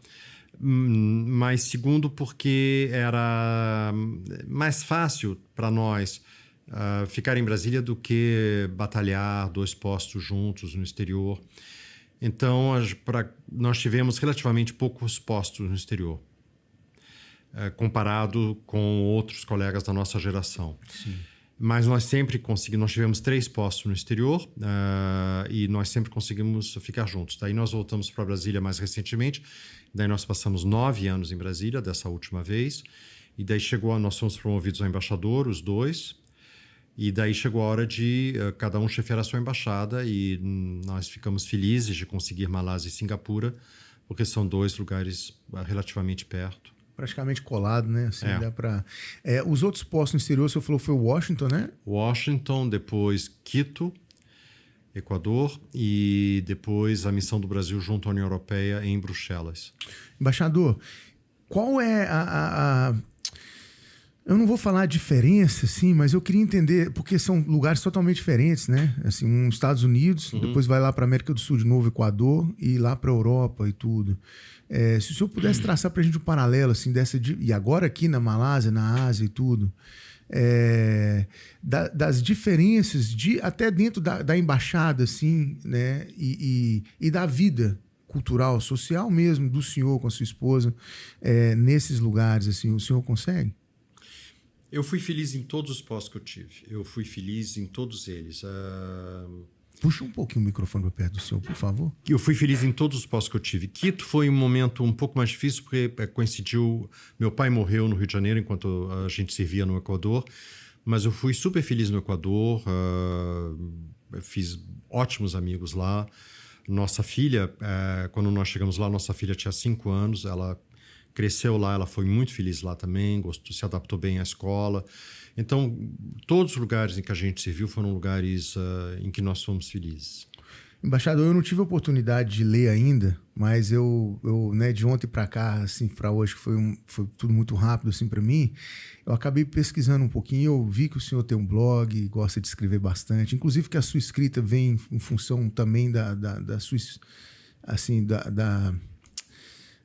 Mas segundo porque era mais fácil para nós ficar em Brasília do que batalhar 2 postos juntos no exterior. Então, nós tivemos relativamente poucos postos no exterior, comparado com outros colegas da nossa geração. Sim. Mas nós sempre conseguimos, nós tivemos 3 postos no exterior e nós sempre conseguimos ficar juntos. Daí nós voltamos para Brasília mais recentemente, daí nós passamos 9 anos em Brasília, dessa última vez, e daí nós fomos promovidos a embaixador, os 2, e daí chegou a hora de cada um chefiar a sua embaixada e nós ficamos felizes de conseguir Malásia e Singapura, porque são 2 lugares relativamente perto. Praticamente colado, né? Assim, dá pra... os outros postos no exterior, você falou, foi Washington, né? Washington, depois Quito, Equador, e depois a missão do Brasil junto à União Europeia em Bruxelas. Embaixador, qual é eu não vou falar a diferença, assim, mas eu queria entender, porque são lugares totalmente diferentes, né? Assim, Estados Unidos, depois vai lá para a América do Sul de novo, Equador, e lá para a Europa e tudo. Se o senhor pudesse traçar para a gente um paralelo, assim, e agora aqui na Malásia, na Ásia e tudo, das diferenças até dentro da embaixada, assim, né? E da vida cultural, social mesmo, do senhor com a sua esposa, nesses lugares, assim, o senhor consegue? Eu fui feliz em todos os postos que eu tive. Eu fui feliz em todos eles. Puxa um pouquinho o microfone para perto do senhor, por favor. Eu fui feliz em todos os postos que eu tive. Quito foi um momento um pouco mais difícil, porque coincidiu... Meu pai morreu no Rio de Janeiro, enquanto a gente servia no Equador. Mas eu fui super feliz no Equador. Fiz ótimos amigos lá. Nossa filha, quando nós chegamos lá, nossa filha tinha 5 anos. Ela cresceu lá, ela foi muito feliz lá também, se adaptou bem à escola. Então, todos os lugares em que a gente serviu foram lugares em que nós fomos felizes. Embaixador, eu não tive a oportunidade de ler ainda, mas eu né, de ontem para cá, assim, para hoje, foi tudo muito rápido assim para mim. Eu acabei pesquisando um pouquinho, eu vi que o senhor tem um blog, gosta de escrever bastante, inclusive que a sua escrita vem em função também da sua, assim,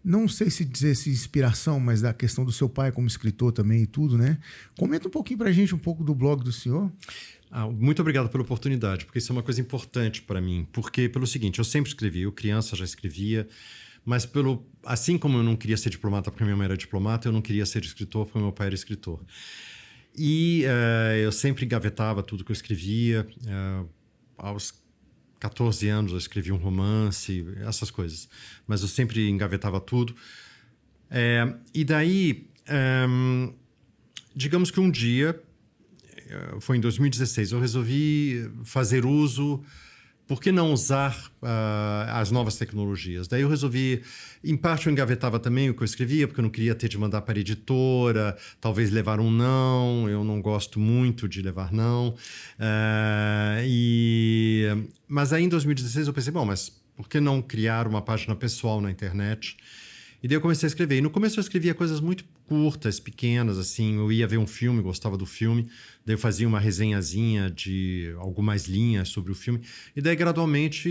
não sei se dizer se inspiração, mas da questão do seu pai como escritor também e tudo, né? Comenta um pouquinho pra gente um pouco do blog do senhor. Muito obrigado pela oportunidade, porque isso é uma coisa importante para mim. Porque, pelo seguinte, eu sempre escrevi, eu criança já escrevia, mas assim como eu não queria ser diplomata porque minha mãe era diplomata, eu não queria ser escritor porque meu pai era escritor. E eu sempre engavetava tudo que eu escrevia. Aos 14 anos eu escrevi um romance, essas coisas. Mas eu sempre engavetava tudo. E daí, digamos que um dia, foi em 2016, eu resolvi fazer uso... Por que não usar as novas tecnologias? Daí eu resolvi... Em parte eu engavetava também o que eu escrevia, porque eu não queria ter de mandar para a editora, talvez levar um não. Eu não gosto muito de levar não. Mas aí em 2016 eu pensei, bom, mas por que não criar uma página pessoal na internet? E daí eu comecei a escrever. E no começo eu escrevia coisas muito curtas, pequenas, assim. Eu ia ver um filme, gostava do filme. Daí eu fazia uma resenhazinha de algumas linhas sobre o filme. E daí, gradualmente,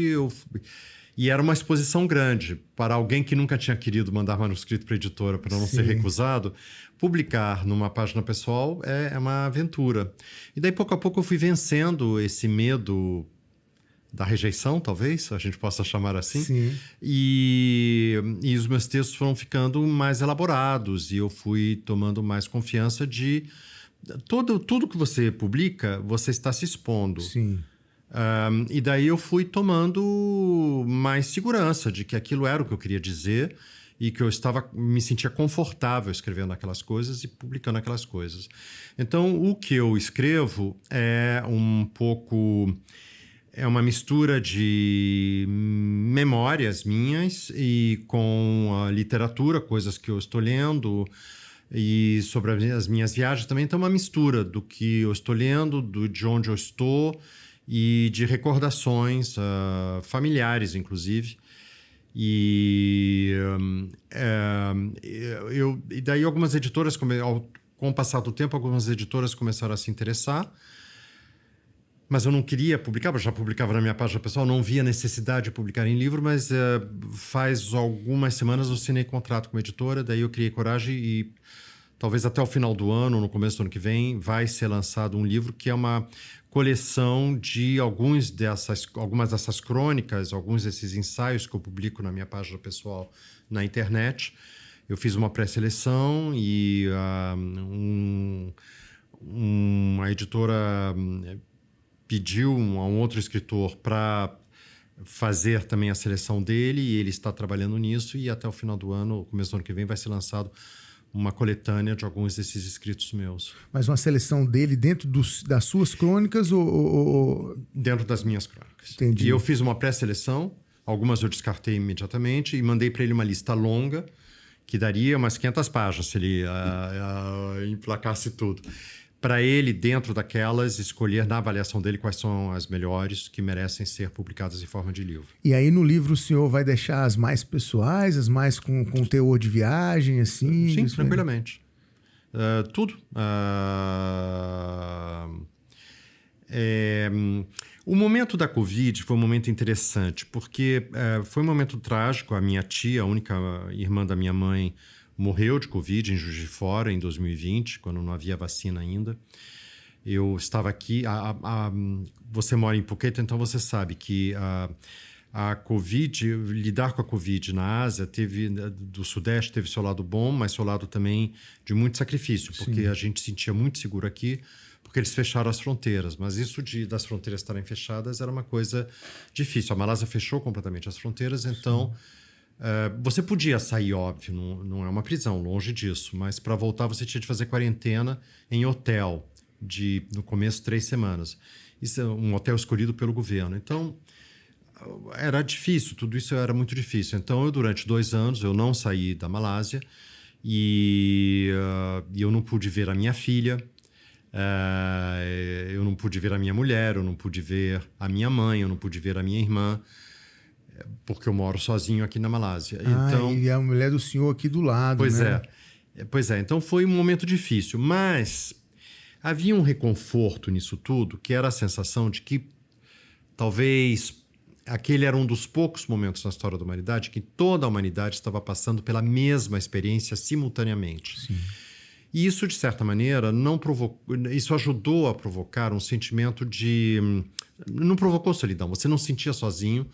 E era uma exposição grande. Para alguém que nunca tinha querido mandar manuscrito para a editora para não ser recusado, publicar numa página pessoal é uma aventura. E daí, pouco a pouco, eu fui vencendo esse medo... da rejeição, talvez, a gente possa chamar assim. Sim. E os meus textos foram ficando mais elaborados e eu fui tomando mais confiança de... Tudo que você publica, você está se expondo. Sim. E daí eu fui tomando mais segurança de que aquilo era o que eu queria dizer e que eu me sentia confortável escrevendo aquelas coisas e publicando aquelas coisas. Então, o que eu escrevo é um pouco... É uma mistura de memórias minhas e com a literatura, coisas que eu estou lendo e sobre as minhas viagens também. Então, é uma mistura do que eu estou lendo, de onde eu estou e de recordações familiares, inclusive. E daí algumas editoras com o passar do tempo, algumas editoras começaram a se interessar, mas eu não queria publicar, eu já publicava na minha página pessoal, não via necessidade de publicar em livro, mas faz algumas semanas eu assinei contrato com uma editora, daí eu criei coragem e talvez até o final do ano, no começo do ano que vem, vai ser lançado um livro que é uma coleção de algumas dessas crônicas, alguns desses ensaios que eu publico na minha página pessoal na internet. Eu fiz uma pré-seleção e uma editora pediu a um outro escritor para fazer também a seleção dele, e ele está trabalhando nisso, e até o final do ano, começo do ano que vem, vai ser lançado uma coletânea de alguns desses escritos meus. Mas uma seleção dele dentro das suas crônicas ou... Dentro das minhas crônicas. Entendi. E eu fiz uma pré-seleção, algumas eu descartei imediatamente e mandei para ele uma lista longa, que daria umas 500 páginas se ele emplacasse tudo. Para ele, dentro daquelas, escolher na avaliação dele quais são as melhores que merecem ser publicadas em forma de livro. E aí no livro o senhor vai deixar as mais pessoais, as mais com teor de viagem, assim? Sim, tranquilamente. Tudo. O momento da Covid foi um momento interessante, porque foi um momento trágico. A minha tia, a única irmã da minha mãe, morreu de Covid em Juiz de Fora, em 2020, quando não havia vacina ainda. Eu estava aqui... você mora em Phuket, então você sabe que a Covid, lidar com a Covid na Ásia, do Sudeste teve seu lado bom, mas seu lado também de muito sacrifício, porque a gente se sentia muito seguro aqui, porque eles fecharam as fronteiras. Mas isso das fronteiras estarem fechadas era uma coisa difícil. A Malásia fechou completamente as fronteiras, então... você podia sair, óbvio, não é uma prisão, longe disso, mas para voltar você tinha de fazer quarentena em hotel, no começo 3 semanas. Isso é um hotel escolhido pelo governo. Então, era difícil, tudo isso era muito difícil. Então, durante 2 anos, eu não saí da Malásia e eu não pude ver a minha filha, eu não pude ver a minha mulher, eu não pude ver a minha mãe, eu não pude ver a minha irmã, porque eu moro sozinho aqui na Malásia. Então, e a mulher do senhor aqui do lado, né? Pois é. Então foi um momento difícil, mas havia um reconforto nisso tudo, que era a sensação de que talvez aquele era um dos poucos momentos na história da humanidade que toda a humanidade estava passando pela mesma experiência simultaneamente. Sim. E isso, de certa maneira, isso ajudou a provocar um sentimento de... Não provocou solidão, você não se sentia sozinho,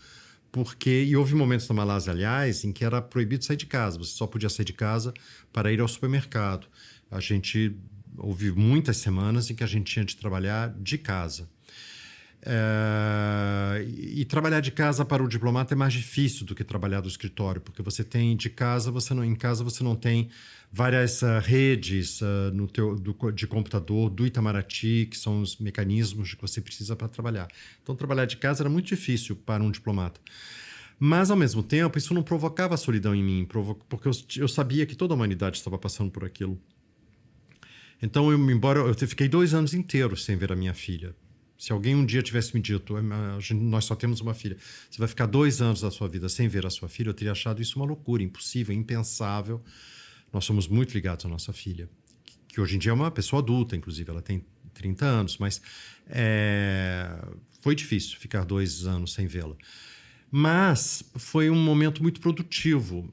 e houve momentos na Malásia, aliás, em que era proibido sair de casa. Você só podia sair de casa para ir ao supermercado. Houve muitas semanas em que a gente tinha de trabalhar de casa. E trabalhar de casa para o diplomata é mais difícil do que trabalhar do escritório, porque você tem de casa, em casa você não tem várias redes de computador do Itamaraty, que são os mecanismos que você precisa para trabalhar. Então, trabalhar de casa era muito difícil para um diplomata. Mas, ao mesmo tempo, isso não provocava solidão em mim, porque eu sabia que toda a humanidade estava passando por aquilo. Então, embora eu fiquei 2 anos inteiros sem ver a minha filha. Se alguém um dia tivesse me dito, nós só temos uma filha, você vai ficar 2 anos da sua vida sem ver a sua filha, eu teria achado isso uma loucura, impossível, impensável. Nós somos muito ligados à nossa filha, que hoje em dia é uma pessoa adulta, inclusive, ela tem 30 anos, mas foi difícil ficar 2 anos sem vê-la. Mas foi um momento muito produtivo,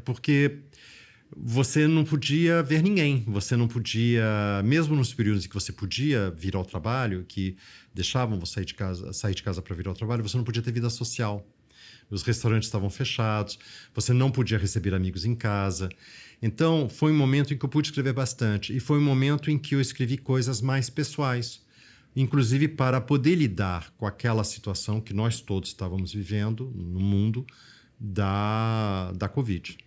porque você não podia ver ninguém, você não podia, mesmo nos períodos em que você podia vir ao trabalho, que deixavam você sair de casa para vir ao trabalho, você não podia ter vida social. Os restaurantes estavam fechados, você não podia receber amigos em casa. Então, foi um momento em que eu pude escrever bastante. E foi um momento em que eu escrevi coisas mais pessoais, inclusive para poder lidar com aquela situação que nós todos estávamos vivendo no mundo da Covid.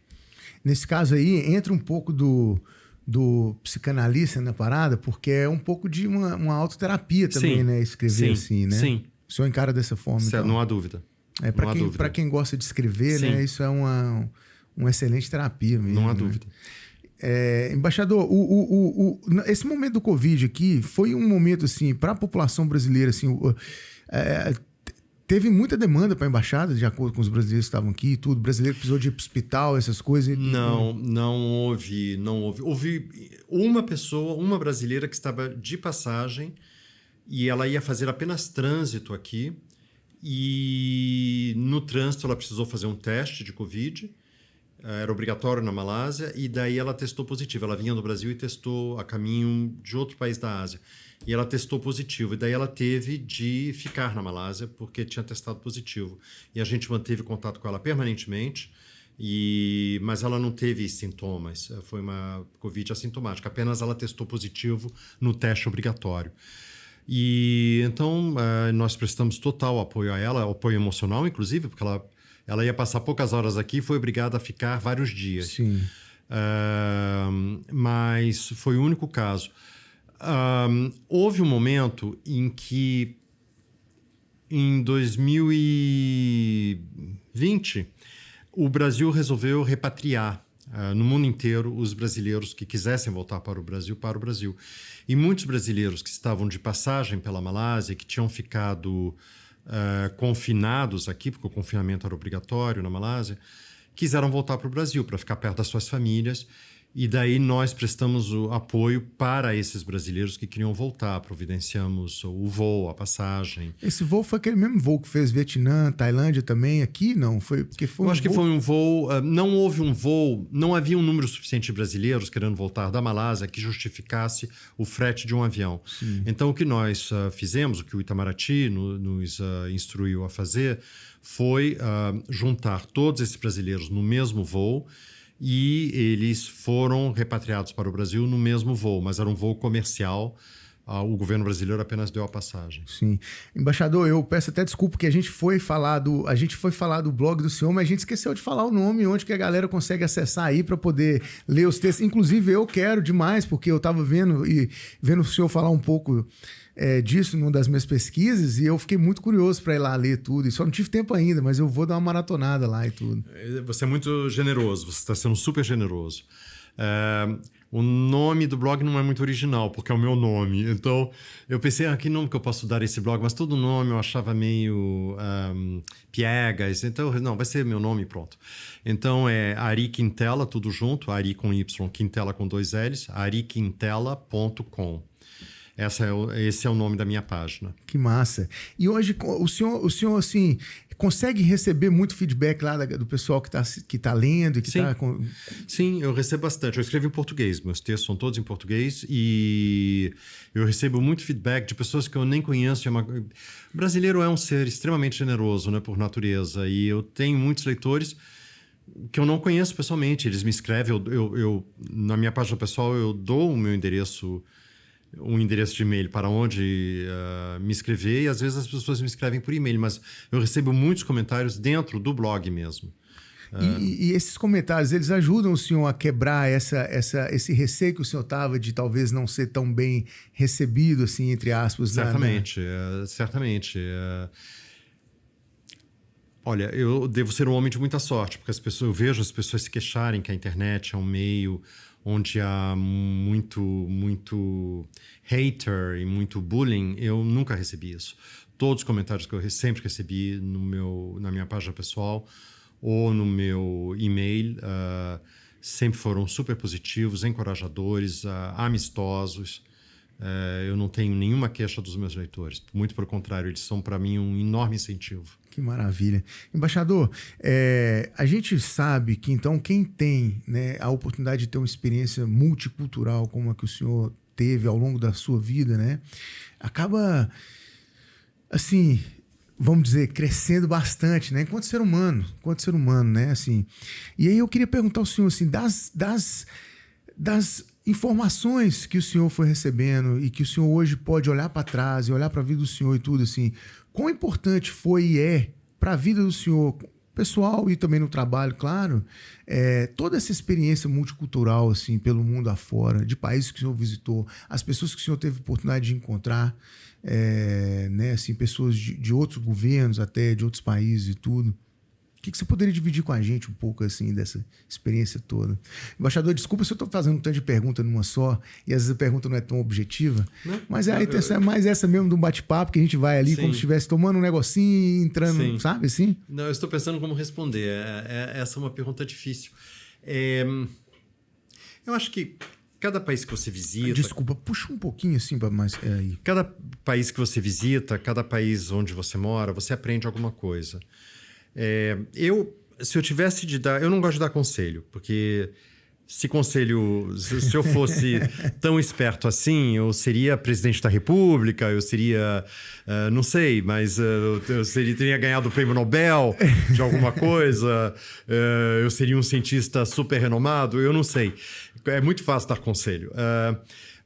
Nesse caso aí, entra um pouco do psicanalista na parada, porque é um pouco de uma autoterapia também, né? Escrever assim, né? Sim. O senhor encara dessa forma, certo, então? Não há dúvida. Para quem gosta de escrever, né? Isso é uma excelente terapia mesmo. Não há né? dúvida. Embaixador, esse momento do Covid aqui foi um momento, assim, para a população brasileira, assim... teve muita demanda para a embaixada, de acordo com os brasileiros que estavam aqui e tudo. O brasileiro precisou de ir para o hospital, essas coisas. Não houve. Houve uma pessoa, uma brasileira que estava de passagem e ela ia fazer apenas trânsito aqui. E no trânsito ela precisou fazer um teste de Covid. Era obrigatório na Malásia, e daí ela testou positivo. Ela vinha do Brasil e testou a caminho de outro país da Ásia. E ela testou positivo. E daí ela teve de ficar na Malásia porque tinha testado positivo. E a gente manteve contato com ela permanentemente, mas ela não teve sintomas. Foi uma Covid assintomática. Apenas ela testou positivo no teste obrigatório. E então nós prestamos total apoio a ela, apoio emocional, inclusive, porque ela ia passar poucas horas aqui e foi obrigada a ficar vários dias. Sim. Mas foi o único caso. Houve um momento em que, em 2020, o Brasil resolveu repatriar no mundo inteiro os brasileiros que quisessem voltar para o Brasil. E muitos brasileiros que estavam de passagem pela Malásia, que tinham ficado confinados aqui, porque o confinamento era obrigatório na Malásia, quiseram voltar para o Brasil para ficar perto das suas famílias. E daí nós prestamos o apoio para esses brasileiros que queriam voltar. Providenciamos o voo, a passagem. Esse voo foi aquele mesmo voo que fez Vietnã, Tailândia também aqui? Não, foi porque foi. Eu acho que foi um voo. Não houve um voo. Não havia um número suficiente de brasileiros querendo voltar da Malásia que justificasse o frete de um avião. Sim. Então o que nós fizemos, o que o Itamaraty nos instruiu a fazer, foi juntar todos esses brasileiros no mesmo voo. E eles foram repatriados para o Brasil no mesmo voo, mas era um voo comercial. O governo brasileiro apenas deu a passagem. Sim. Embaixador, eu peço até desculpa porque a gente foi falar do blog do senhor, mas a gente esqueceu de falar o nome, onde que a galera consegue acessar aí para poder ler os textos. Inclusive, eu quero demais, porque eu estava vendo o senhor falar um pouco disso numa das minhas pesquisas, e eu fiquei muito curioso para ir lá ler tudo. E só não tive tempo ainda, mas eu vou dar uma maratonada lá e tudo. Você é muito generoso, você está sendo super generoso. O nome do blog não é muito original, porque é o meu nome. Então, eu pensei, que nome que eu posso dar a esse blog? Mas todo nome eu achava meio piegas. Então, não, vai ser meu nome e pronto. Então, é Ari Quintela, tudo junto. Ari com Y, Quintela com 2 L's. ariquintela.com. Esse é o nome da minha página. Que massa. E hoje, o senhor assim, consegue receber muito feedback lá do pessoal que tá lendo? Sim. Sim, eu recebo bastante. Eu escrevo em português, meus textos são todos em português, e eu recebo muito feedback de pessoas que eu nem conheço. O brasileiro é um ser extremamente generoso, né, por natureza, e eu tenho muitos leitores que eu não conheço pessoalmente. Eles me escrevem, na minha página pessoal eu dou o meu endereço, um endereço de e-mail para onde me escrever, e às vezes as pessoas me escrevem por e-mail, mas eu recebo muitos comentários dentro do blog mesmo. E esses comentários, eles ajudam o senhor a quebrar esse receio que o senhor estava de talvez não ser tão bem recebido, assim, entre aspas? Certamente, certamente. Olha, eu devo ser um homem de muita sorte, porque eu vejo as pessoas se queixarem que a internet é um meio onde há muito hater e muito bullying. Eu nunca recebi isso. Todos os comentários que eu sempre recebi na minha página pessoal ou no meu e-mail sempre foram super positivos, encorajadores, amistosos. Eu não tenho nenhuma queixa dos meus leitores. Muito pelo contrário, eles são para mim um enorme incentivo. Que maravilha. Embaixador, a gente sabe que, então, quem tem, né, a oportunidade de ter uma experiência multicultural como a que o senhor teve ao longo da sua vida, né, acaba, assim, vamos dizer, crescendo bastante, né, enquanto ser humano, né, assim. E aí eu queria perguntar ao senhor, assim, das informações que o senhor foi recebendo e que o senhor hoje pode olhar para trás e olhar para a vida do senhor e tudo, assim, quão importante foi e é para a vida do senhor, pessoal e também no trabalho, claro, toda essa experiência multicultural, assim, pelo mundo afora, de países que o senhor visitou, as pessoas que o senhor teve oportunidade de encontrar, né, assim, pessoas de outros governos até, de outros países e tudo. que você poderia dividir com a gente um pouco, assim, dessa experiência toda? Embaixador, desculpa se eu estou fazendo um tanto de pergunta numa só, e às vezes a pergunta não é tão objetiva, mas a intenção é mais essa mesmo de um bate-papo, que a gente vai ali como se estivesse tomando um negocinho, entrando, sabe, assim? Não, eu estou pensando como responder. Essa é uma pergunta difícil. Eu acho que cada país que você visita... Desculpa, puxa um pouquinho assim para mais... aí. Cada país que você visita, cada país onde você mora, você aprende alguma coisa. Se eu tivesse de dar... Eu não gosto de dar conselho, porque se eu fosse tão esperto assim, eu seria presidente da República, eu seria... não sei, mas eu teria ganhado o prêmio Nobel de alguma coisa, eu seria um cientista super renomado, eu não sei. É muito fácil dar conselho.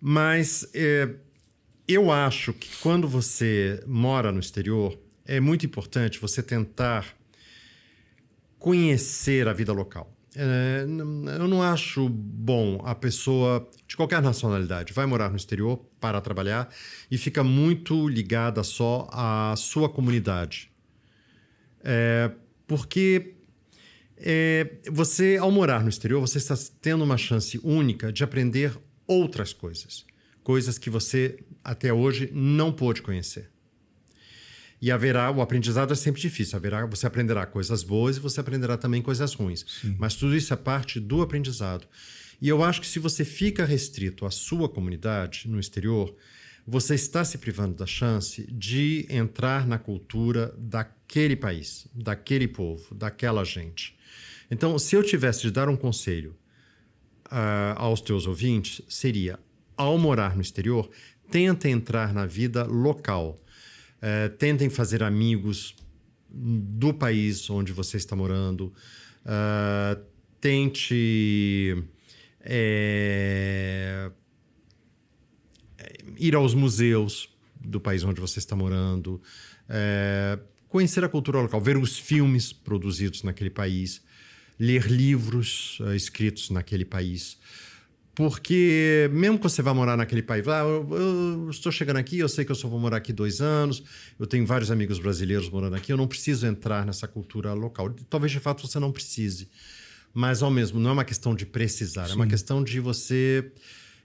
Mas eu acho que quando você mora no exterior, é muito importante você tentar conhecer a vida local. Eu não acho bom a pessoa de qualquer nacionalidade vai morar no exterior para trabalhar e fica muito ligada só à sua comunidade. Porque você, ao morar no exterior, você está tendo uma chance única de aprender outras coisas. Coisas que você, até hoje, não pôde conhecer. E o aprendizado é sempre difícil. Você aprenderá coisas boas e você aprenderá também coisas ruins. Sim. Mas tudo isso é parte do aprendizado. E eu acho que se você fica restrito à sua comunidade no exterior, você está se privando da chance de entrar na cultura daquele país, daquele povo, daquela gente. Então, se eu tivesse de dar um conselho aos teus ouvintes, seria, ao morar no exterior, tenta entrar na vida local. Tentem fazer amigos do país onde você está morando. Tente ir aos museus do país onde você está morando. Conhecer a cultura local, ver os filmes produzidos naquele país, ler livros escritos naquele país. Porque mesmo que você vá morar naquele país, eu estou chegando aqui, eu sei que eu só vou morar aqui 2 anos, eu tenho vários amigos brasileiros morando aqui, eu não preciso entrar nessa cultura local. Talvez, de fato, você não precise. Mas, ao mesmo, não é uma questão de precisar, Sim. É uma questão de você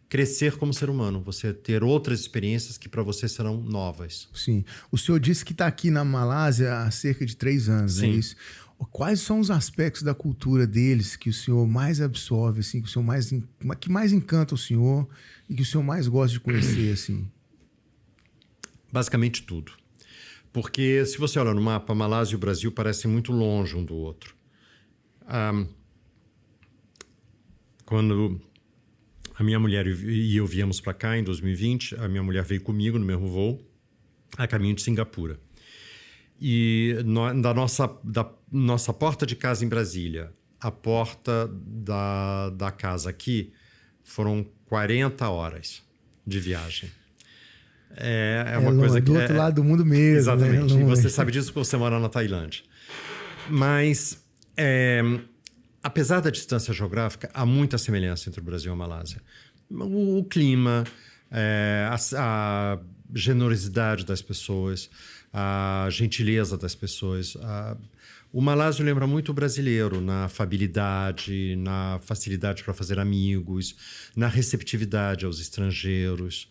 crescer como ser humano, você ter outras experiências que para você serão novas. Sim. O senhor disse que está aqui na Malásia há cerca de 3 anos, Sim. É isso? Quais são os aspectos da cultura deles que o senhor mais absorve, assim, que mais encanta o senhor e que o senhor mais gosta de conhecer, assim? Basicamente tudo. Porque se você olha no mapa, a Malásia e o Brasil parecem muito longe um do outro. Quando a minha mulher e eu viemos para cá em 2020, a minha mulher veio comigo no mesmo voo, a caminho de Singapura. E da nossa porta de casa em Brasília, a porta da casa aqui, foram 40 horas de viagem. É uma coisa que... do outro lado do mundo mesmo. Exatamente. Né? E você sabe disso porque você mora na Tailândia. Mas, apesar da distância geográfica, há muita semelhança entre o Brasil e a Malásia. O clima, a generosidade das pessoas, a gentileza das pessoas. O malásio lembra muito o brasileiro na afabilidade, na facilidade para fazer amigos, na receptividade aos estrangeiros.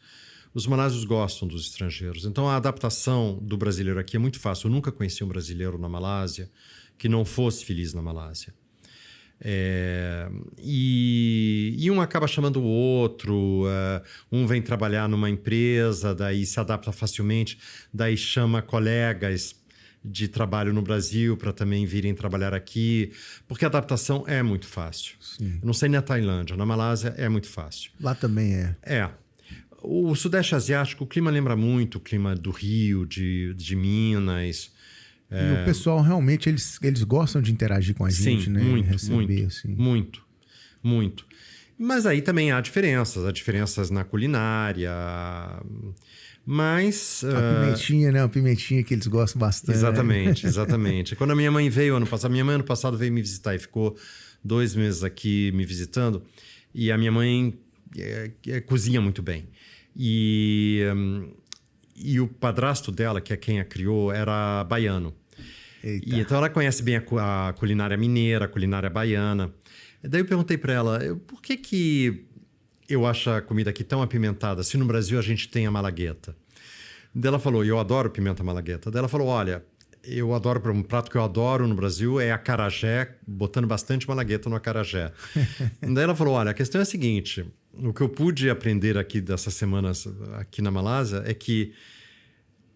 Os malásios gostam dos estrangeiros. Então, a adaptação do brasileiro aqui é muito fácil. Eu nunca conheci um brasileiro na Malásia que não fosse feliz na Malásia. E um acaba chamando o outro, um vem trabalhar numa empresa, daí se adapta facilmente, daí chama colegas de trabalho no Brasil para também virem trabalhar aqui, porque a adaptação é muito fácil. Sim. Eu não sei na Tailândia, na Malásia é muito fácil. Lá também é. O Sudeste Asiático, o clima lembra muito o clima do Rio, de Minas. E o pessoal realmente, eles gostam de interagir com a gente, Sim, né? Muito, receber, muito, assim. muito. Mas aí também há diferenças na culinária. Mas... A pimentinha, né? A pimentinha que eles gostam bastante. Exatamente. Quando a minha mãe veio ano passado veio me visitar e ficou 2 meses aqui me visitando. E a minha mãe cozinha muito bem. E o padrasto dela, que é quem a criou, era baiano. Eita. E então ela conhece bem a culinária mineira, a culinária baiana. E daí eu perguntei para ela, por que eu acho a comida aqui tão apimentada, se no Brasil a gente tem a malagueta? Daí ela falou, eu adoro pimenta malagueta. Daí ela falou, olha, eu adoro, um prato que eu adoro no Brasil é acarajé, botando bastante malagueta no acarajé. Daí ela falou, olha, a questão é a seguinte, o que eu pude aprender aqui dessas semanas aqui na Malásia é que,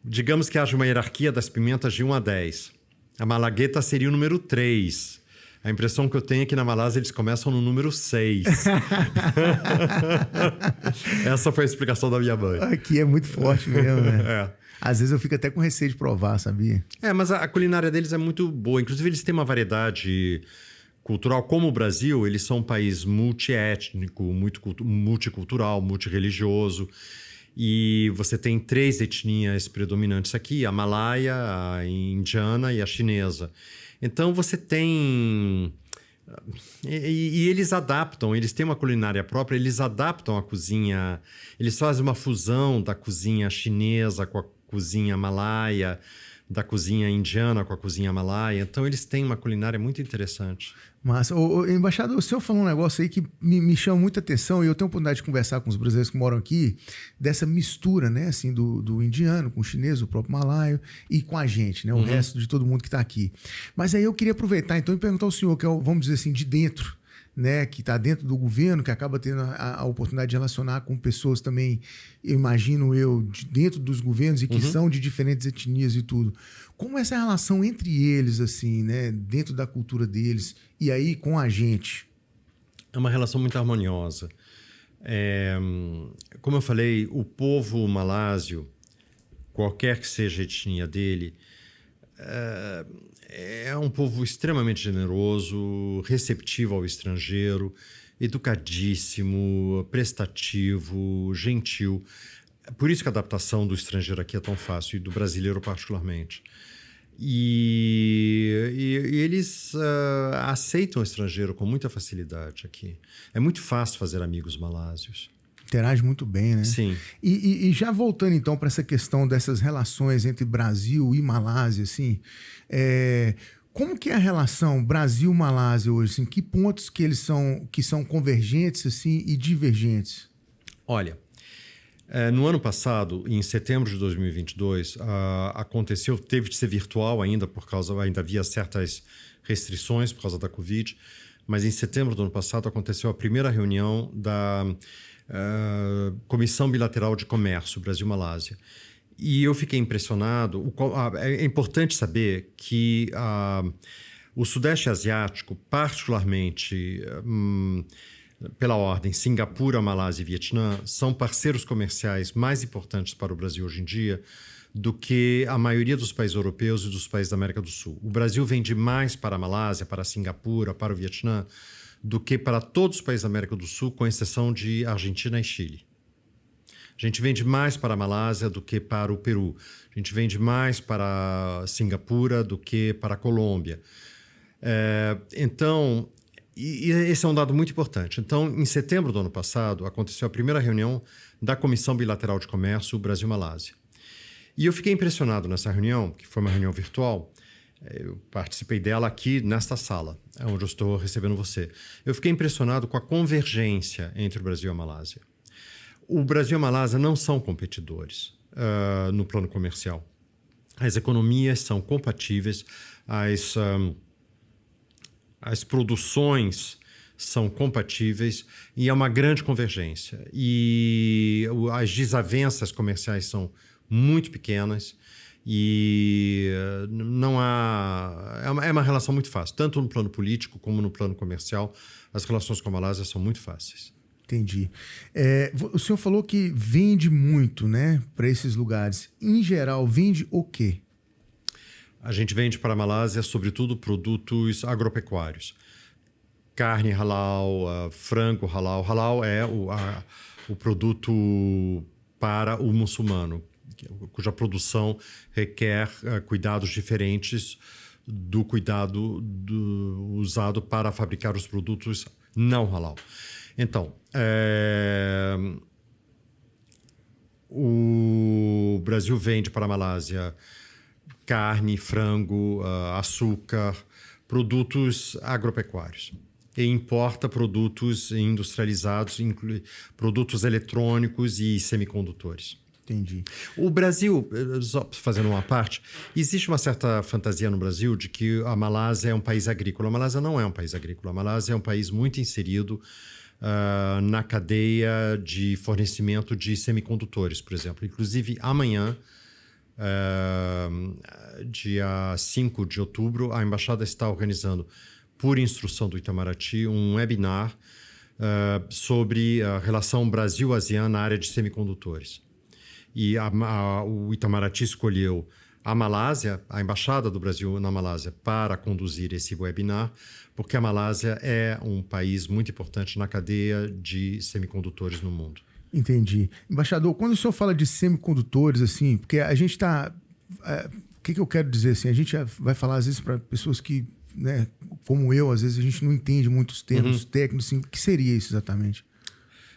digamos que haja uma hierarquia das pimentas de 1 a 10. A malagueta seria o número 3. A impressão que eu tenho é que na Malásia eles começam no número 6. Essa foi a explicação da minha mãe. Aqui é muito forte mesmo, né? É. Às vezes eu fico até com receio de provar, sabia? Mas a culinária deles é muito boa. Inclusive, eles têm uma variedade cultural. Como o Brasil, eles são um país multiétnico, multicultural, multireligioso. E você tem 3 etnias predominantes aqui, a malaia, a indiana e a chinesa. Então você tem... E eles adaptam, eles têm uma culinária própria, eles adaptam a cozinha, eles fazem uma fusão da cozinha chinesa com a cozinha malaia, da cozinha indiana com a cozinha malaia. Então eles têm uma culinária muito interessante. Mas, embaixador, o senhor falou um negócio aí que me chama muita atenção, e eu tenho a oportunidade de conversar com os brasileiros que moram aqui, dessa mistura, né, assim, do indiano com o chinês, o próprio malaio, e com a gente, né, o resto de todo mundo que está aqui. Mas aí eu queria aproveitar, então, e perguntar ao senhor, que é, vamos dizer assim, de dentro, né, que está dentro do governo, que acaba tendo a oportunidade de relacionar com pessoas também, eu imagino de dentro dos governos e que são de diferentes etnias e tudo. Como é essa relação entre eles, assim, né, dentro da cultura deles e aí com a gente? É uma relação muito harmoniosa. Como eu falei, o povo malásio, qualquer que seja a etnia dele, é um povo extremamente generoso, receptivo ao estrangeiro, educadíssimo, prestativo, gentil. Por isso que a adaptação do estrangeiro aqui é tão fácil, e do brasileiro particularmente. E eles aceitam o estrangeiro com muita facilidade aqui. É muito fácil fazer amigos malásios. Interage muito bem, né? Sim. E já voltando então para essa questão dessas relações entre Brasil e Malásia, assim, como que é a relação Brasil-Malásia hoje? Assim, que pontos que são convergentes assim, e divergentes? Olha, no ano passado, em setembro de 2022, aconteceu, teve de ser virtual ainda, ainda havia certas restrições por causa da Covid, mas em setembro do ano passado aconteceu a primeira reunião da Comissão Bilateral de Comércio Brasil-Malásia. E eu fiquei impressionado. É importante saber que o Sudeste Asiático, particularmente pela ordem Singapura, Malásia e Vietnã, são parceiros comerciais mais importantes para o Brasil hoje em dia do que a maioria dos países europeus e dos países da América do Sul. O Brasil vende mais para a Malásia, para a Singapura, para o Vietnã, do que para todos os países da América do Sul, com exceção de Argentina e Chile. A gente vende mais para a Malásia do que para o Peru. A gente vende mais para a Singapura do que para a Colômbia. Então, e esse é um dado muito importante. Então, em setembro do ano passado, aconteceu a primeira reunião da Comissão Bilateral de Comércio Brasil-Malásia. E eu fiquei impressionado nessa reunião, que foi uma reunião virtual. Eu participei dela aqui nesta sala, onde eu estou recebendo você. Eu fiquei impressionado com a convergência entre o Brasil e a Malásia. O Brasil e a Malásia não são competidores no plano comercial. As economias são compatíveis, as produções são compatíveis e há uma grande convergência. E as desavenças comerciais são muito pequenas e não há... É uma relação muito fácil. Tanto no plano político como no plano comercial, as relações com a Malásia são muito fáceis. Entendi. O senhor falou que vende muito, né, para esses lugares. Em geral, vende o quê? A gente vende para a Malásia, sobretudo, produtos agropecuários. Carne halal, frango halal. Halal é o produto para o muçulmano, cuja produção requer cuidados diferentes do cuidado usado para fabricar os produtos não halal. Então, o Brasil vende para a Malásia carne, frango, açúcar, produtos agropecuários. E importa produtos industrializados, produtos eletrônicos e semicondutores. Entendi. O Brasil, só fazendo uma parte, existe uma certa fantasia no Brasil de que a Malásia é um país agrícola. A Malásia não é um país agrícola. A Malásia é um país muito inserido na cadeia de fornecimento de semicondutores, por exemplo. Inclusive, amanhã, dia 5 de outubro, a Embaixada está organizando, por instrução do Itamaraty, um webinar sobre a relação Brasil-ASEAN na área de semicondutores. E o Itamaraty escolheu a Malásia, a Embaixada do Brasil na Malásia, para conduzir esse webinar, porque a Malásia é um país muito importante na cadeia de semicondutores no mundo. Entendi. Embaixador, quando o senhor fala de semicondutores, assim, porque a gente está... O que eu quero dizer? Assim, a gente vai falar, às vezes, para pessoas que, né, como eu, às vezes a gente não entende muitos termos técnicos. Assim, o que seria isso exatamente?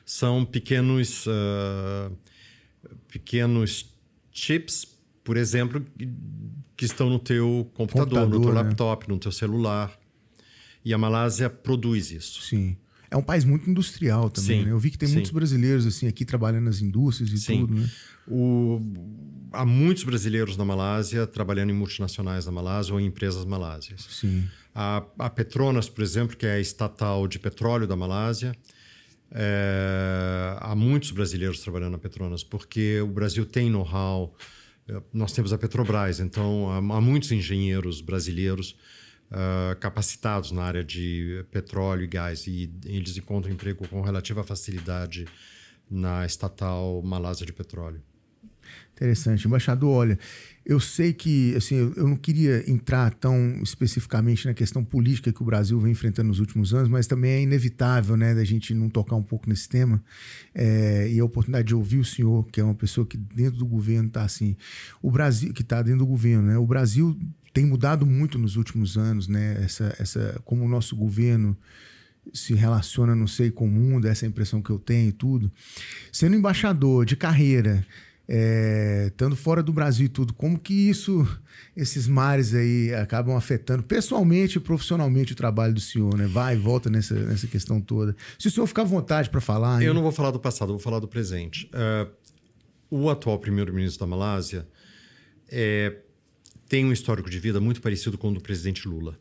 São pequenos chips, por exemplo, que estão no teu computador, no teu laptop, no teu celular. E a Malásia produz isso. Sim. É um país muito industrial também, né? Eu vi que tem muitos brasileiros assim, aqui trabalhando nas indústrias e tudo, né? Há muitos brasileiros na Malásia trabalhando em multinacionais na Malásia ou em empresas malásias. Sim. A Petronas, por exemplo, que é a estatal de petróleo da Malásia, há muitos brasileiros trabalhando na Petronas, porque o Brasil tem know-how. Nós temos a Petrobras, então há muitos engenheiros brasileiros capacitados na área de petróleo e gás, e eles encontram emprego com relativa facilidade na estatal Malásia de Petróleo. Interessante. Embaixador, olha, eu sei que assim, eu não queria entrar tão especificamente na questão política que o Brasil vem enfrentando nos últimos anos, mas também é inevitável, né, da gente não tocar um pouco nesse tema, e a oportunidade de ouvir o senhor, que é uma pessoa que dentro do governo está assim, o Brasil, que está dentro do governo, né, o Brasil tem mudado muito nos últimos anos, né, como o nosso governo se relaciona, não sei, com o mundo, essa é a impressão que eu tenho e tudo. Sendo embaixador de carreira, estando fora do Brasil e tudo, como que esses mares aí acabam afetando pessoalmente e profissionalmente o trabalho do senhor, né? Vai e volta nessa questão toda. Se o senhor ficar à vontade para falar... Eu não vou falar do passado, eu vou falar do presente. O atual primeiro-ministro da Malásia tem um histórico de vida muito parecido com o do presidente Lula.